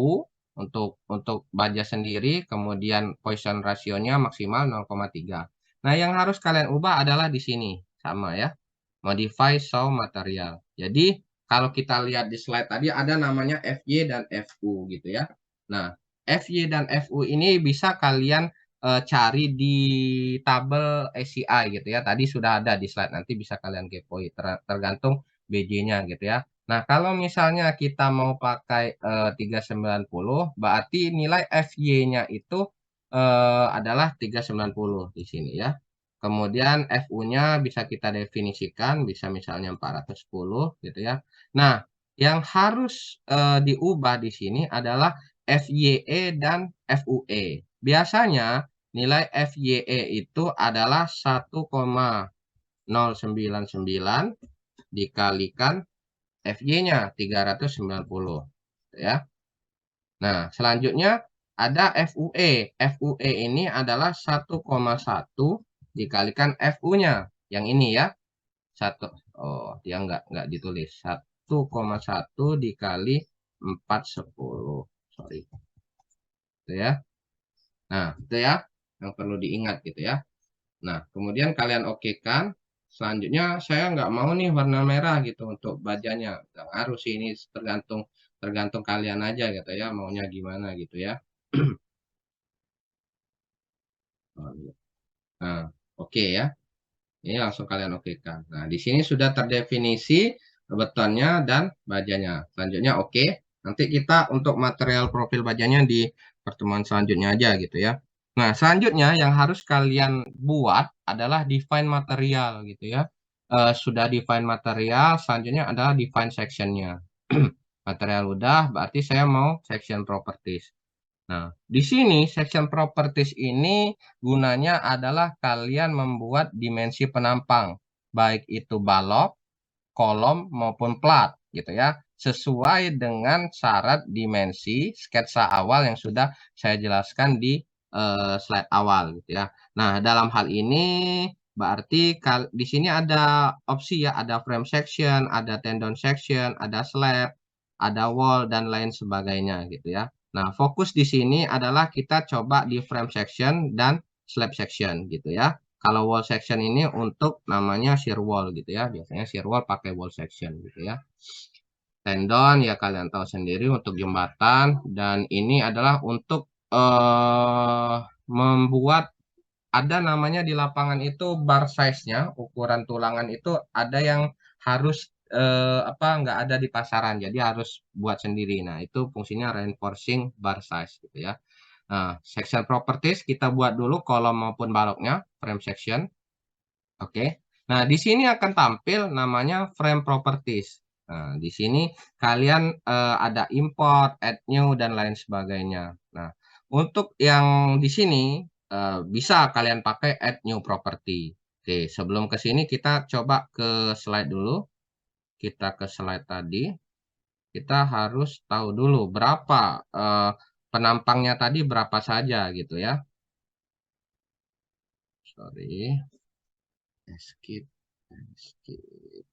Speaker 1: untuk baja sendiri, kemudian Poisson rasionya maksimal 0,3. Nah, yang harus kalian ubah adalah di sini, sama ya, modify show material. Jadi, kalau kita lihat di slide tadi ada namanya FY dan FU gitu ya. Nah, FY dan FU ini bisa kalian cari di tabel ACI gitu ya. Tadi sudah ada di slide, nanti bisa kalian kepoin tergantung BJ-nya gitu ya. Nah, kalau misalnya kita mau pakai 390, berarti nilai FY-nya itu adalah 390 di sini ya. Kemudian FU-nya bisa kita definisikan, bisa misalnya 410 gitu ya. Nah, yang harus diubah di sini adalah FYE dan FUE. Biasanya nilai FYE itu adalah 1,099 dikalikan FY-nya 390 ya. Nah, selanjutnya ada FUE. FUE ini adalah 1,1 dikalikan FU-nya. Yang ini ya. Satu. Oh, dia nggak ditulis. 1,1 dikali 410. Sorry. Itu ya. Nah, itu ya yang perlu diingat gitu ya. Nah, kemudian kalian okekan. Selanjutnya saya nggak mau nih warna merah gitu untuk bajanya. Nggak ngaruh sih ini tergantung tergantung kalian aja gitu ya maunya gimana gitu ya. Nah, oke ya. Ini langsung kalian okekan. Nah, di sini sudah terdefinisi betonnya dan bajanya. Selanjutnya oke. Nanti kita untuk material profil bajanya di pertemuan selanjutnya aja gitu ya. Nah, selanjutnya yang harus kalian buat adalah define material gitu ya. Sudah define material, selanjutnya adalah define sectionnya. Material udah, berarti saya mau section properties. Nah, di sini section properties ini gunanya adalah kalian membuat dimensi penampang, baik itu balok, kolom maupun plat gitu ya, sesuai dengan syarat dimensi sketsa awal yang sudah saya jelaskan di slide awal gitu ya. Nah, dalam hal ini berarti di sini ada opsi ya, ada frame section, ada tendon section, ada slab, ada wall dan lain sebagainya gitu ya. Nah, fokus di sini adalah kita coba di frame section dan slab section gitu ya. Kalau wall section ini untuk namanya shear wall gitu ya. Biasanya shear wall pakai wall section gitu ya. Tendon ya kalian tahu sendiri untuk jembatan dan ini adalah untuk membuat ada namanya di lapangan itu bar size-nya, ukuran tulangan itu ada yang harus apa nggak ada di pasaran, jadi harus buat sendiri. Nah, itu fungsinya reinforcing bar size gitu ya. Nah, section properties kita buat dulu kolom maupun baloknya, frame section. Oke. Nah, di sini akan tampil namanya frame properties. Nah, di sini kalian ada import, add new dan lain sebagainya. Nah, untuk yang di sini bisa kalian pakai add new property. Oke, sebelum ke sini kita coba ke slide dulu. Kita ke slide tadi. Kita harus tahu dulu berapa penampangnya tadi berapa saja gitu ya. Sorry. Skip. Skip.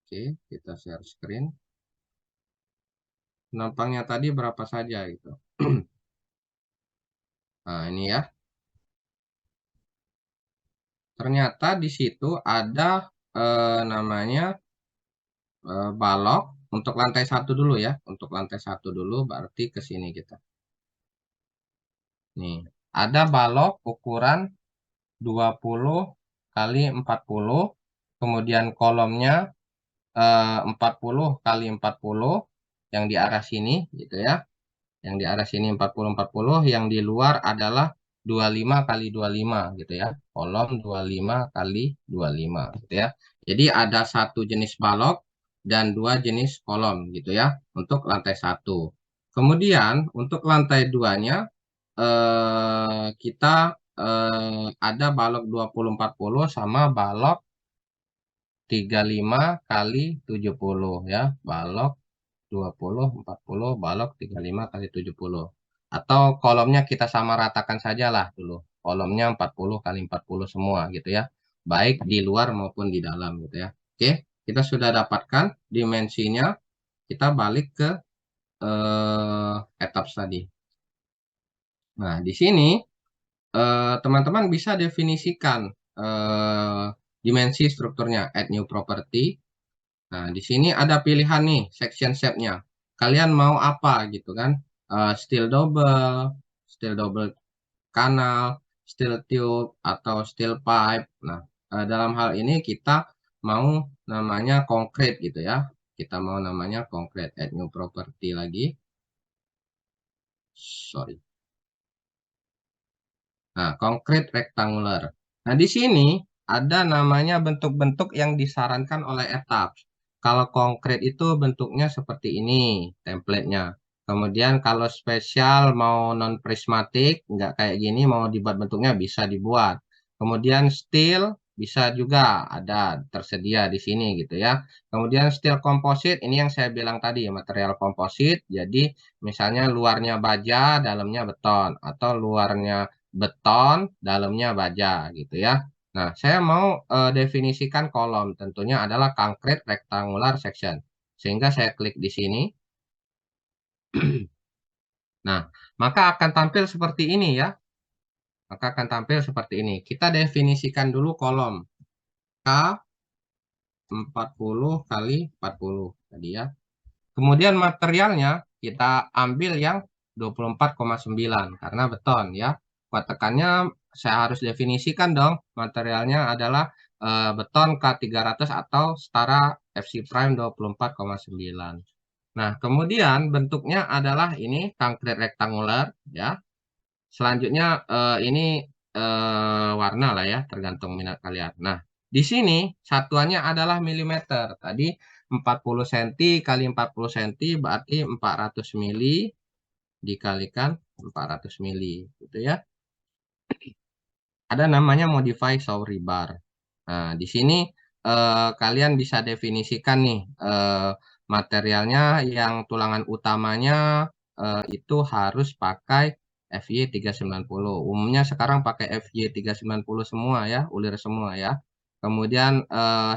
Speaker 1: Oke, kita share screen. Penampangnya tadi berapa saja gitu. Nah, ini ya. Ternyata di situ ada namanya balok untuk lantai satu dulu ya. Untuk lantai satu dulu berarti ke sini kita. Nih, ada balok ukuran 20 kali 40. kemudian kolomnya 40 kali 40 yang di arah sini gitu ya. Yang di arah sini 40 yang di luar adalah 25 kali 25 gitu ya. Kolom 25 kali 25 gitu ya. Jadi ada satu jenis balok dan dua jenis kolom gitu ya untuk lantai satu. Kemudian untuk lantai duanya kita ada balok 20 40 sama balok 35 kali 70 ya. Balok 20 40 balok 35 kali 70. Atau kolomnya kita sama ratakan saja lah dulu. Kolomnya 40 kali 40 semua gitu ya. Baik di luar maupun di dalam gitu ya. Oke, kita sudah dapatkan dimensinya. Kita balik ke etaps tadi. Nah, di sini teman-teman bisa definisikan eh, dimensi strukturnya. Add new property. Nah, di sini ada pilihan nih, section shape-nya. Kalian mau apa gitu kan? Steel double kanal, steel tube, atau steel pipe. Nah, dalam hal ini kita mau namanya konkret gitu ya. Kita mau namanya konkret. Add new property lagi. Sorry. Nah, konkret rectangular. Nah, di sini ada namanya bentuk-bentuk yang disarankan oleh etaps. Kalau konkret itu bentuknya seperti ini, template-nya. Kemudian kalau spesial mau non prismatik, nggak kayak gini, mau dibuat bentuknya bisa dibuat. Kemudian steel bisa juga ada tersedia di sini gitu ya. Kemudian steel komposit, ini yang saya bilang tadi, material komposit. Jadi misalnya luarnya baja, dalamnya beton, atau luarnya beton, dalamnya baja gitu ya. Nah, saya mau definisikan kolom, tentunya adalah concrete rectangular section. Sehingga saya klik di sini. Nah, maka akan tampil seperti ini ya. Maka akan tampil seperti ini. Kita definisikan dulu kolom K 40 kali 40 tadi ya. Kemudian materialnya kita ambil yang 24,9 karena beton ya. Kuat tekannya saya harus definisikan dong. Materialnya adalah beton K300 atau setara FC prime 24,9. Nah, kemudian bentuknya adalah ini concrete rectangular ya. Selanjutnya ini warna lah ya, tergantung minat kalian. Nah, di sini satuannya adalah milimeter. Tadi 40 cm kali 40 cm berarti 400 mili dikalikan 400 mili gitu ya. Ada namanya modify saw rebar. Nah, di sini kalian bisa definisikan nih materialnya yang tulangan utamanya itu harus pakai FY390. Umumnya sekarang pakai FY390 semua ya, ulir semua ya. Kemudian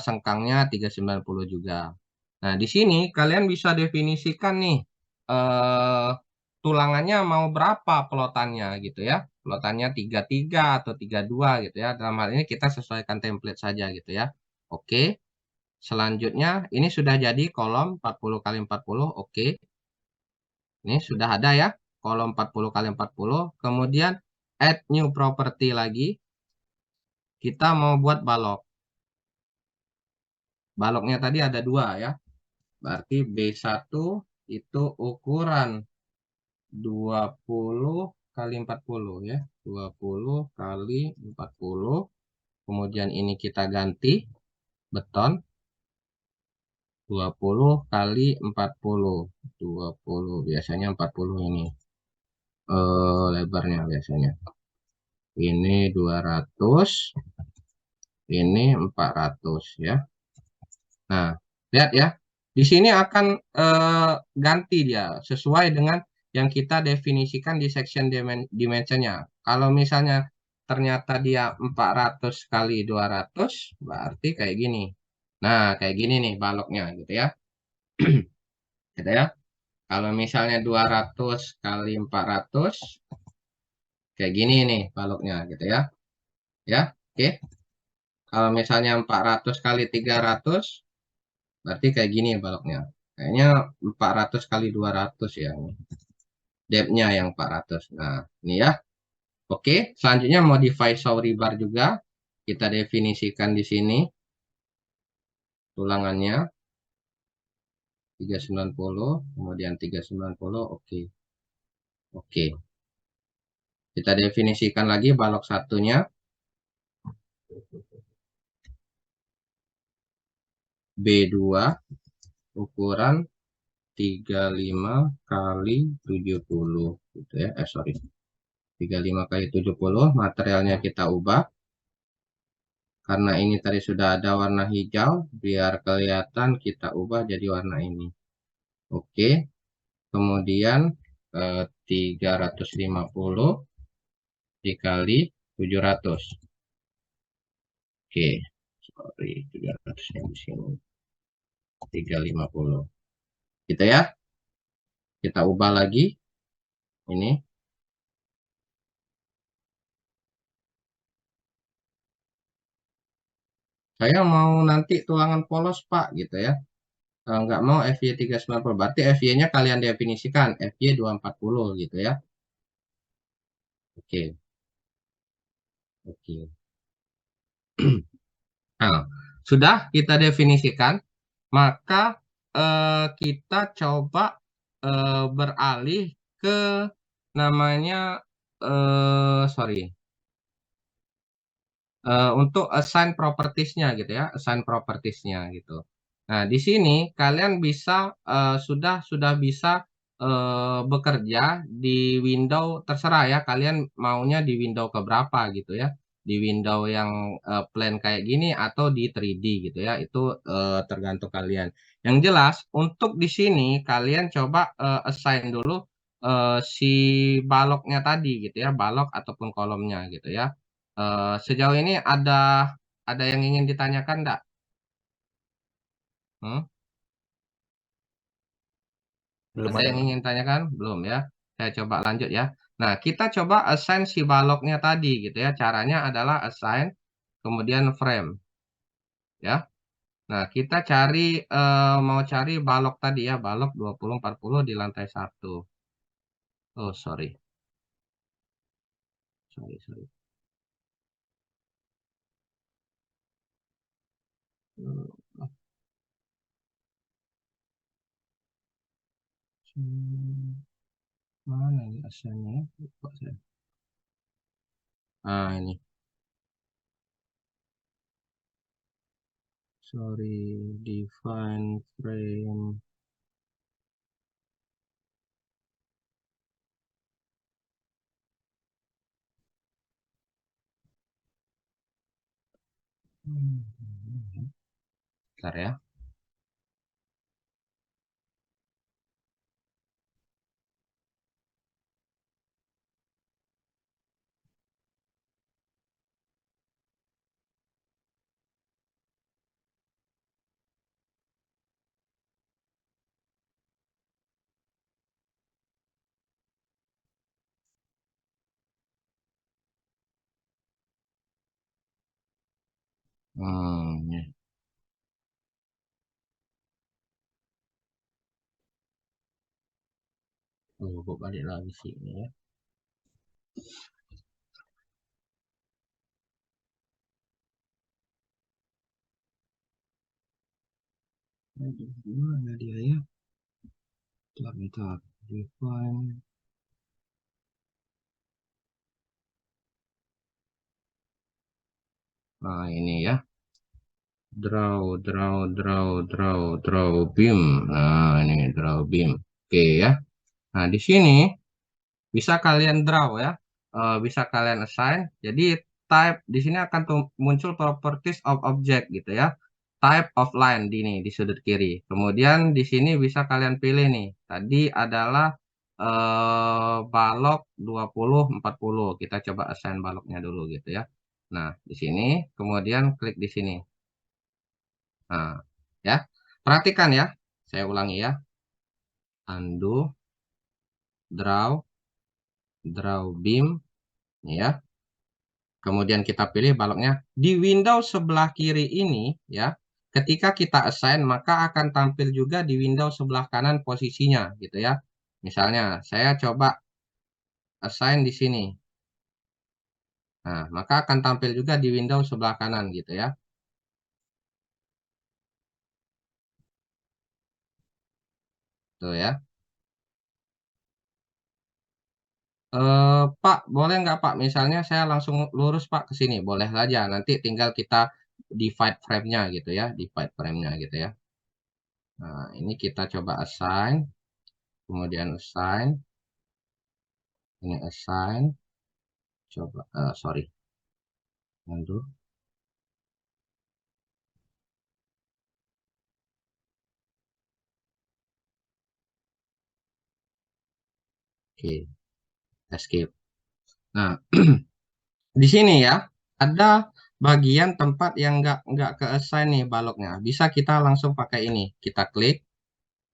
Speaker 1: sengkangnya 390 juga. Nah, di sini kalian bisa definisikan nih eh, tulangannya mau berapa pelotannya gitu ya. Pelotannya 33 atau 32 gitu ya. Dalam hal ini kita sesuaikan template saja gitu ya. Oke. Selanjutnya ini sudah jadi kolom 40 kali 40. Oke. Ini sudah ada ya. Kolom 40 kali 40. Kemudian add new property lagi. Kita mau buat balok. Baloknya tadi ada dua ya. Berarti B1 itu ukuran 20 kali 40 ya. 20 kali 40. Kemudian ini kita ganti beton 20 kali 40. 20 biasanya 40 ini. Lebarnya biasanya. Ini 200, ini 400 ya. Nah, lihat ya. Di sini akan ganti dia sesuai dengan yang kita definisikan di section dimensionnya. Kalau misalnya ternyata dia 400 kali 200, berarti kayak gini. Nah, kayak gini nih baloknya gitu ya. Gitu ya. Kalau misalnya 200 kali 400, kayak gini nih baloknya gitu ya. Ya, oke. Kalau misalnya 400 kali 300, berarti kayak gini baloknya. Kayaknya 400 kali 200 ya. Depth-nya yang 400. Nah, ini ya. Oke, selanjutnya modify saw rebar juga. Kita definisikan di sini. tulangannya 390, kemudian 390, oke. Oke. Kita definisikan lagi balok satunya. B2 ukuran 35 kali 70 gitu ya. Sorry. 35 kali 70, materialnya kita ubah. Karena ini tadi sudah ada warna hijau, biar kelihatan kita ubah jadi warna ini. Oke. Kemudian 350 dikali 700. Oke. Sorry, 300 yang di sini. 350. Gitu ya. Kita ubah lagi. Ini. Saya mau nanti tulangan polos, Pak, gitu ya. Nggak mau FY 390. Berarti FY-nya kalian definisikan. FY 240 gitu ya. Oke. Oke. Nah, sudah kita definisikan, maka kita coba beralih ke namanya, sorry, untuk assign propertiesnya gitu ya, assign propertiesnya gitu. Nah, di sini kalian bisa sudah bisa bekerja di window terserah ya, kalian maunya di window keberapa gitu ya, di window yang plain kayak gini atau di 3D gitu ya, itu tergantung kalian. Yang jelas untuk di sini kalian coba assign dulu si baloknya tadi gitu ya, balok ataupun kolomnya gitu ya. Sejauh ini ada yang ingin ditanyakan enggak? Hmm?
Speaker 2: Belum
Speaker 1: Ada
Speaker 2: ada,
Speaker 1: yang
Speaker 2: Pak.
Speaker 1: ingin tanyakan? Belum ya. Saya coba lanjut ya. Nah, kita coba assign si baloknya tadi gitu ya. Caranya adalah assign kemudian frame ya. Nah, kita mau cari balok tadi ya, balok 2040 di lantai 1. Oh, sorry. Sorry, sorry. Mana ini assignnya? Lupa saya. Ah, ini. Sorry, define frame. Bentar ya. Ya. Gue balik lagi sini ya. Aduh, gimana dia ya? Bentar, define. Nah, ini ya. Draw beam. Nah, ini draw beam. Oke ya. Nah, di sini bisa kalian draw ya. Bisa kalian assign. Jadi type di sini akan muncul properties of object gitu ya. Type of line di sudut kiri. Kemudian di sini bisa kalian pilih nih. Tadi adalah balok 2040. Kita coba assign baloknya dulu gitu ya. Nah, di sini kemudian klik di sini. Nah, ya. Perhatikan ya. Saya ulangi ya. Undo, draw beam ya. Kemudian kita pilih baloknya. Di window sebelah kiri ini ya, ketika kita assign maka akan tampil juga di window sebelah kanan posisinya gitu ya. Misalnya saya coba assign di sini. Nah, maka akan tampil juga di window sebelah kanan gitu ya. gitu ya. Pak, boleh nggak Pak? Misalnya saya langsung lurus Pak ke sini, boleh aja. Nanti tinggal kita divide frame-nya gitu ya, divide frame-nya gitu ya. Nah, ini kita coba assign, kemudian assign, ini assign, coba, sorry, undo. Oke, escape. Nah, di sini ya, ada bagian tempat yang nggak ke assign nih baloknya. Bisa kita langsung pakai ini. Kita klik,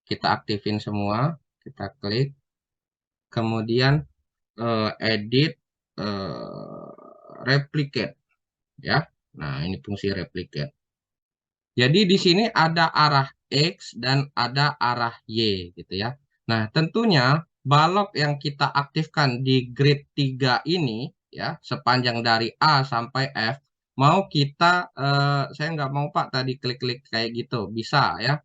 Speaker 1: kita aktifin semua, kita klik, kemudian edit, replicate ya. Nah, ini fungsi replicate. Jadi di sini ada arah X dan ada arah Y gitu ya. Nah, tentunya balok yang kita aktifkan di grid 3 ini ya, sepanjang dari A sampai F, mau kita, saya nggak mau Pak tadi klik-klik kayak gitu, bisa ya.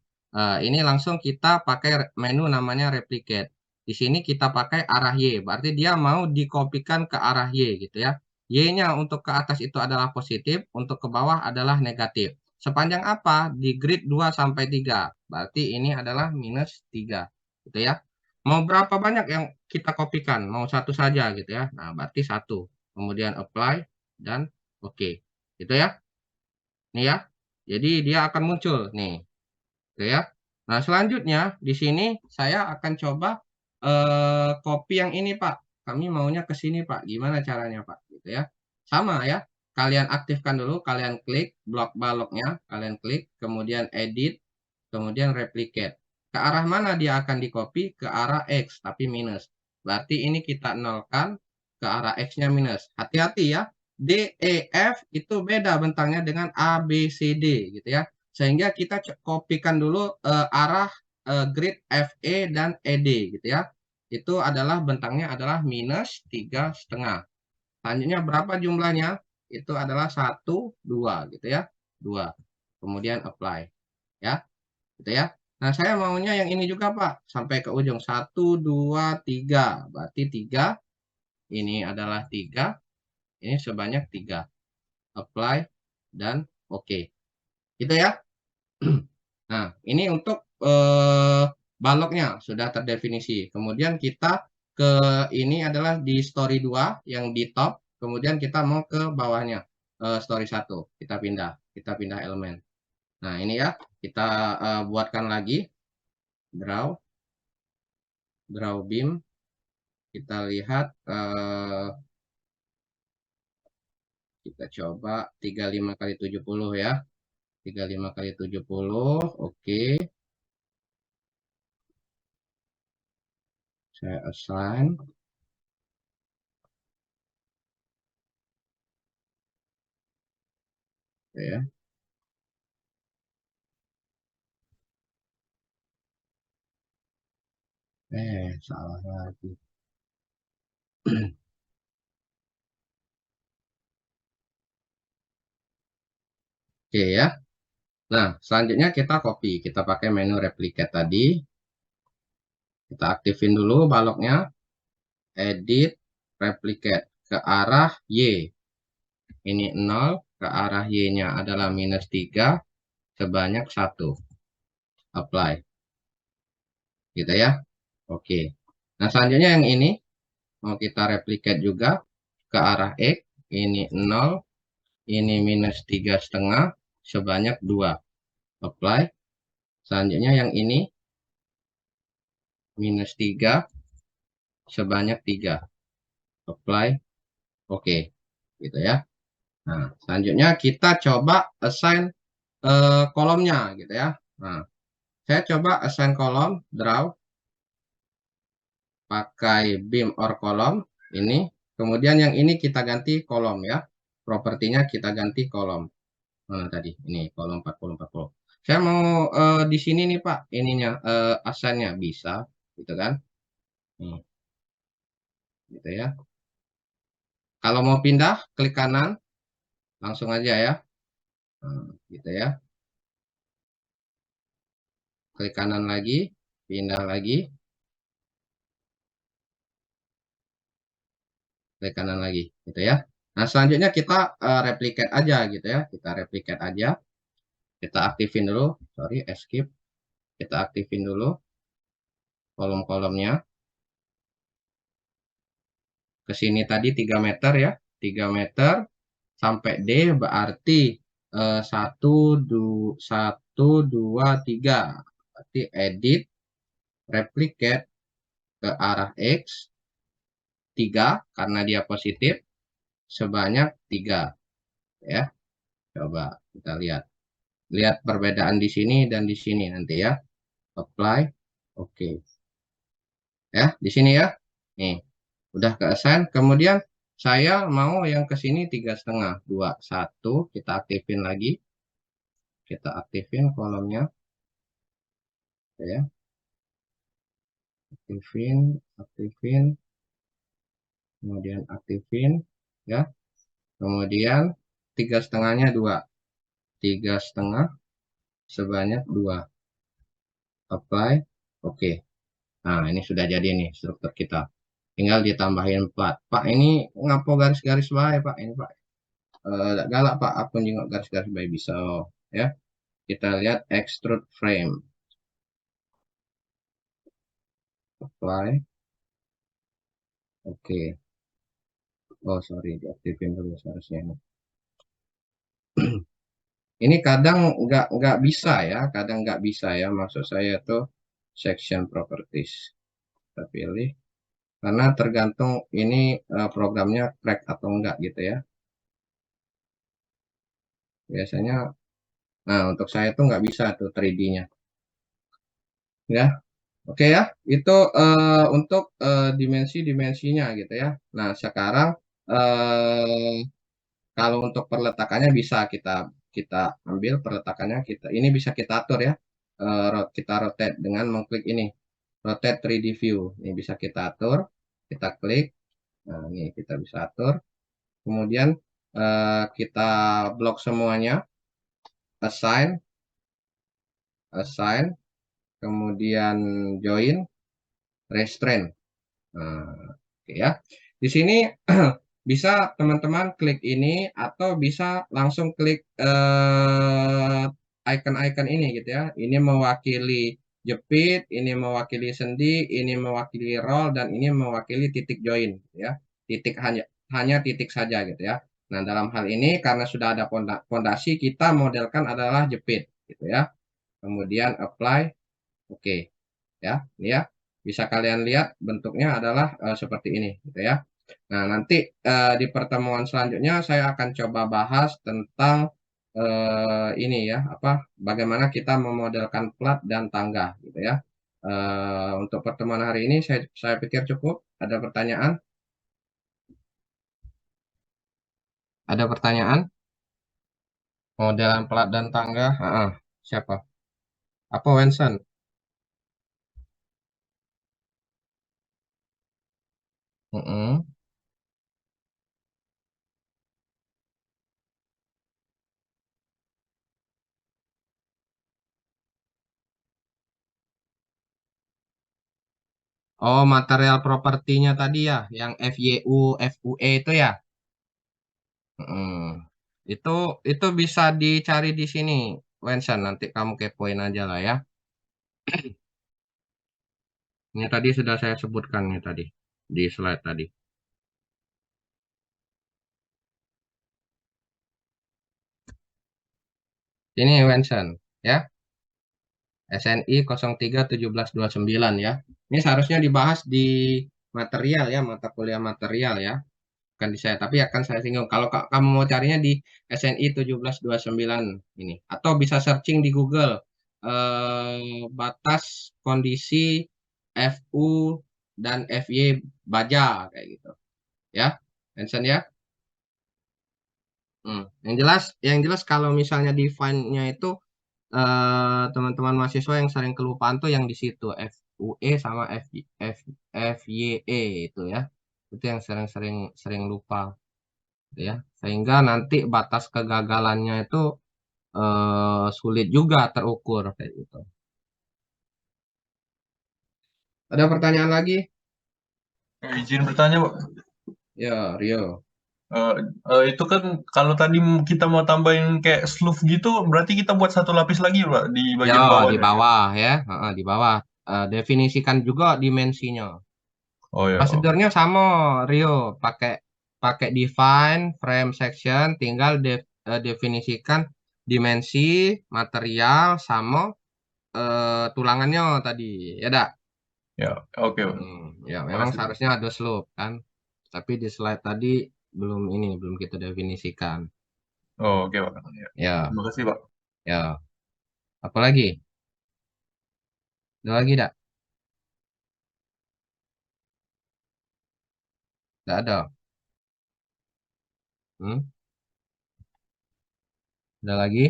Speaker 1: Ini langsung kita pakai menu namanya replicate. Di sini kita pakai arah Y, berarti dia mau dikopikan ke arah Y gitu ya. Y-nya untuk ke atas itu adalah positif, untuk ke bawah adalah negatif. Sepanjang apa? Di grid 2 sampai 3. Berarti ini adalah minus 3. Gitu ya. Mau berapa banyak yang kita kopikan? Mau satu saja gitu ya. Nah, berarti satu. Kemudian apply dan oke. Okay. Gitu ya. Nih ya. Jadi dia akan muncul nih. Gitu ya. Nah, selanjutnya di sini saya akan coba copy yang ini, Pak. Kami maunya ke sini, Pak. Gimana caranya, Pak? Gitu ya. Sama ya. Kalian aktifkan dulu, kalian klik blok baloknya, kalian klik, kemudian edit, kemudian replicate. Ke arah mana dia akan di-copy? Ke arah X, tapi minus. Berarti ini kita nolkan, ke arah X-nya minus. Hati-hati ya. D, E, F itu beda bentangnya dengan A, B, C, D gitu ya. Sehingga kita kopikan dulu arah grid FE dan ED gitu ya. Itu adalah bentangnya adalah minus 3,5. Selanjutnya berapa jumlahnya? Itu adalah 1, 2 gitu ya. 2. Kemudian apply ya. Gitu ya. Nah, saya maunya yang ini juga, Pak. Sampai ke ujung. 1, 2, 3. Berarti 3. Ini adalah 3. Ini sebanyak 3. Apply dan oke. Okay. Gitu ya. Nah, ini untuk baloknya sudah terdefinisi. Kemudian kita ke ini adalah di story 2 yang di top. Kemudian kita mau ke bawahnya. Story 1. Kita pindah elemen. Nah, ini ya. Kita buatkan lagi. Draw beam. Kita lihat. Kita coba 35 kali 70 ya. 35 kali 70. Oke. Saya assign. Ya. Salah lagi. Oke ya. Nah, selanjutnya kita copy. Kita pakai menu replicate tadi. Kita aktifin dulu baloknya. Edit, replicate ke arah Y. Ini 0, ke arah Y-nya adalah minus 3, sebanyak 1. Apply. Gitu ya. Oke. Nah, selanjutnya yang ini. Mau kita replicate juga ke arah X. Ini 0, ini minus 3,5, sebanyak 2. Apply. Selanjutnya yang ini minus 3 sebanyak 3. Apply. Oke. Gitu ya. Nah, selanjutnya kita coba assign kolomnya gitu ya. Nah, saya coba assign kolom, draw, pakai beam or kolom ini. Kemudian yang ini kita ganti kolom ya. Propertinya kita ganti kolom. Mana tadi? Ini kolom 40 40. Saya mau di sini nih Pak, ininya assignnya bisa gitu kan. Nih, gitu ya. Kalau mau pindah, klik kanan, langsung aja ya. Nah, gitu ya. Klik kanan lagi, pindah lagi, klik kanan lagi, gitu ya. Nah, selanjutnya kita replicate aja gitu ya. Kita replicate aja. Kita aktifin dulu, sorry, escape. Kita aktifin dulu kolom-kolomnya. Ke sini tadi 3 meter ya. 3 meter sampai D berarti 1, 2, 3. Berarti edit, replicate ke arah X 3 karena dia positif sebanyak 3 ya. Coba kita lihat. Lihat perbedaan di sini dan di sini nanti ya. Apply. Oke. Ya, di sini ya. Nih, udah ke assign. Kemudian saya mau yang ke sini 3,5. 2, 1. Kita aktifin lagi. Kita aktifin kolomnya. Ya, aktifin, aktifin. Kemudian aktifin. Ya, kemudian 3,5-nya 2. 3,5 sebanyak 2. Apply. Oke. Nah, ini sudah jadi nih struktur kita. Tinggal ditambahin plat. Pak, ini ngapo garis-garis baik, Pak. Ini, Pak. Galak, Pak. Aku juga garis-garis baik bisa. Ya. Kita lihat extrude frame. Apply. Oke. Oh, sorry. Diaktifin dulu seharusnya ini. Ini kadang nggak bisa ya. Kadang nggak bisa ya. Maksud saya tuh section properties. Kita pilih. Karena tergantung ini programnya crack atau enggak gitu ya. Biasanya, nah untuk saya tuh nggak bisa tuh 3D-nya. Ya, oke ya. Itu untuk dimensi-dimensinya gitu ya. Nah, sekarang eh, kalau untuk perletakannya bisa kita kita ambil perletakannya kita. Ini bisa kita atur ya. Kita rotate dengan mengklik ini. Rotate 3D view. Ini bisa kita atur. Kita klik. Nah, ini kita bisa atur. Kemudian kita blok semuanya, assign, assign, kemudian join, restrain. Nah, oke ya. Di sini bisa teman-teman klik ini atau bisa langsung klik icon-icon ini gitu ya. Ini mewakili jepit, ini mewakili sendi, ini mewakili roll dan ini mewakili titik join gitu ya. Titik hanya titik saja gitu ya. Nah, dalam hal ini karena sudah ada fondasi kita modelkan adalah jepit gitu ya. Kemudian apply, oke ya. Ini ya. Bisa kalian lihat bentuknya adalah seperti ini gitu ya. Nah, nanti di pertemuan selanjutnya saya akan coba bahas tentang ini ya, apa bagaimana kita memodelkan plat dan tangga gitu ya. Untuk pertemuan hari ini saya pikir cukup. Ada pertanyaan? Ada pertanyaan? Modelan plat dan tangga? Siapa? Apa Wenson? Mm-mm. Oh, material propertinya tadi ya, yang FYU, FUE itu ya. Mm. Itu itu bisa dicari di sini, Wensan. Nanti kamu kepoin aja lah ya. Ini tadi sudah saya sebutkan nih tadi di slide tadi. Ini Wensan ya. SNI 03 1729 ya. Ini seharusnya dibahas di material ya, mata kuliah material ya. Bukan di saya, tapi akan saya singgung. Kalau kamu mau carinya di SNI 1729 ini. Atau bisa searching di Google. Batas kondisi FU dan FY baja kayak gitu. Ya, mention ya. Yang jelas kalau misalnya define-nya itu teman-teman mahasiswa yang sering kelupaan tuh yang di situ FUE sama FYE itu ya. Itu yang sering-sering sering lupa gitu ya. Sehingga nanti batas kegagalannya itu sulit juga terukur kayak gitu. Ada pertanyaan lagi?
Speaker 2: Izin bertanya, Pak.
Speaker 1: Ya, Rio.
Speaker 2: Eh, itu kan kalau tadi kita mau tambahin kayak sloof gitu, berarti kita buat satu lapis lagi, Pak, di
Speaker 1: Ya,
Speaker 2: bagian
Speaker 1: di
Speaker 2: bawahnya.
Speaker 1: bawah ya. Di bawah. Definisikan juga dimensinya.
Speaker 2: Oh ya, oke.
Speaker 1: Prosedurnya sama, Rio. Pakai pakai define, frame section, tinggal definisikan dimensi, material, sama tulangannya tadi. Ya, dak?
Speaker 2: Ya, oke, Pak.
Speaker 1: Ya, memang
Speaker 2: Makasih, Pak.
Speaker 1: seharusnya ada slope kan. Tapi di slide tadi belum kita definisikan.
Speaker 2: Oh, oke, Pak. Ya.
Speaker 1: Ya,
Speaker 2: Terima kasih, Pak.
Speaker 1: ya. Apalagi? Ada lagi, dak? Tidak ada. Hmm? Ada lagi?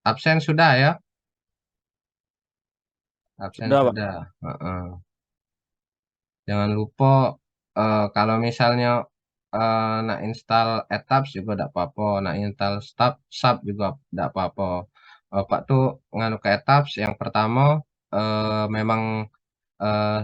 Speaker 1: Absen sudah ya? Absen
Speaker 3: Sudah, Pak.
Speaker 1: sudah. Heeh. Jangan lupa kalau misalnya nak install Etaps juga tidak apa-apa, nak install Sub juga tidak apa-apa. Pak tuh nganu ke Etaps yang pertama memang eh,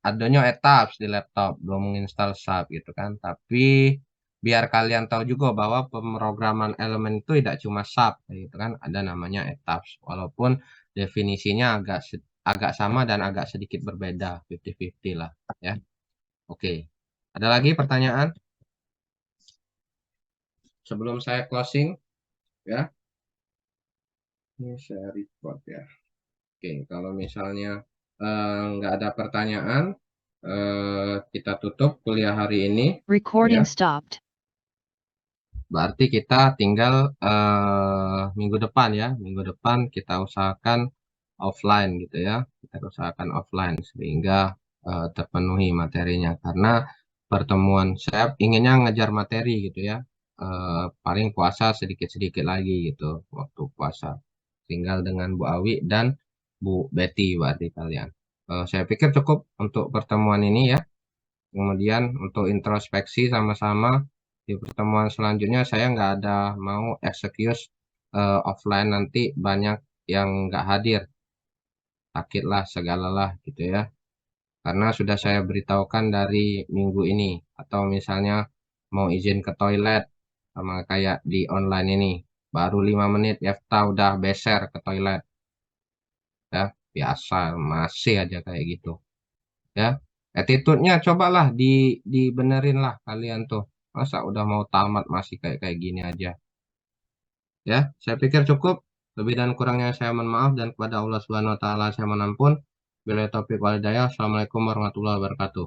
Speaker 1: adanya Etaps di laptop, belum menginstal Sub gitu kan. Tapi biar kalian tahu juga bahwa pemrograman elemen itu tidak cuma Sub gitu kan, ada namanya Etaps. Walaupun definisinya agak sama dan agak sedikit berbeda, 50-50 lah ya. Oke. Ada lagi pertanyaan sebelum saya closing ya? Ini saya record ya. Oke, kalau misalnya nggak ada pertanyaan, kita tutup kuliah hari ini ya.
Speaker 4: Recording stopped.
Speaker 1: Berarti kita tinggal minggu depan ya. Minggu depan kita usahakan offline gitu ya. Kita usahakan offline sehingga terpenuhi materinya. Karena pertemuan saya inginnya ngejar materi gitu ya. Paling puasa sedikit-sedikit lagi gitu waktu puasa. Tinggal dengan Bu Awi dan Bu Betty berarti kalian. Saya pikir cukup untuk pertemuan ini ya. Kemudian untuk introspeksi sama-sama di pertemuan selanjutnya saya nggak ada mau excuse offline nanti banyak yang nggak hadir, sakitlah segalalah gitu ya. Karena sudah saya beritahukan dari minggu ini atau misalnya mau izin ke toilet sama kayak di online ini baru 5 menit Yefta udah beser ke toilet ya biasa masih aja kayak gitu ya. Attitude-nya cobalah dibenerin lah kalian tuh. Masa udah mau tamat masih kayak kayak gini aja. Ya, saya pikir cukup. Lebih dan kurangnya saya mohon maaf dan kepada Allah Subhanahu wa taala saya mohon ampun. Bila taufik wal hidayah. Assalamualaikum warahmatullahi wabarakatuh.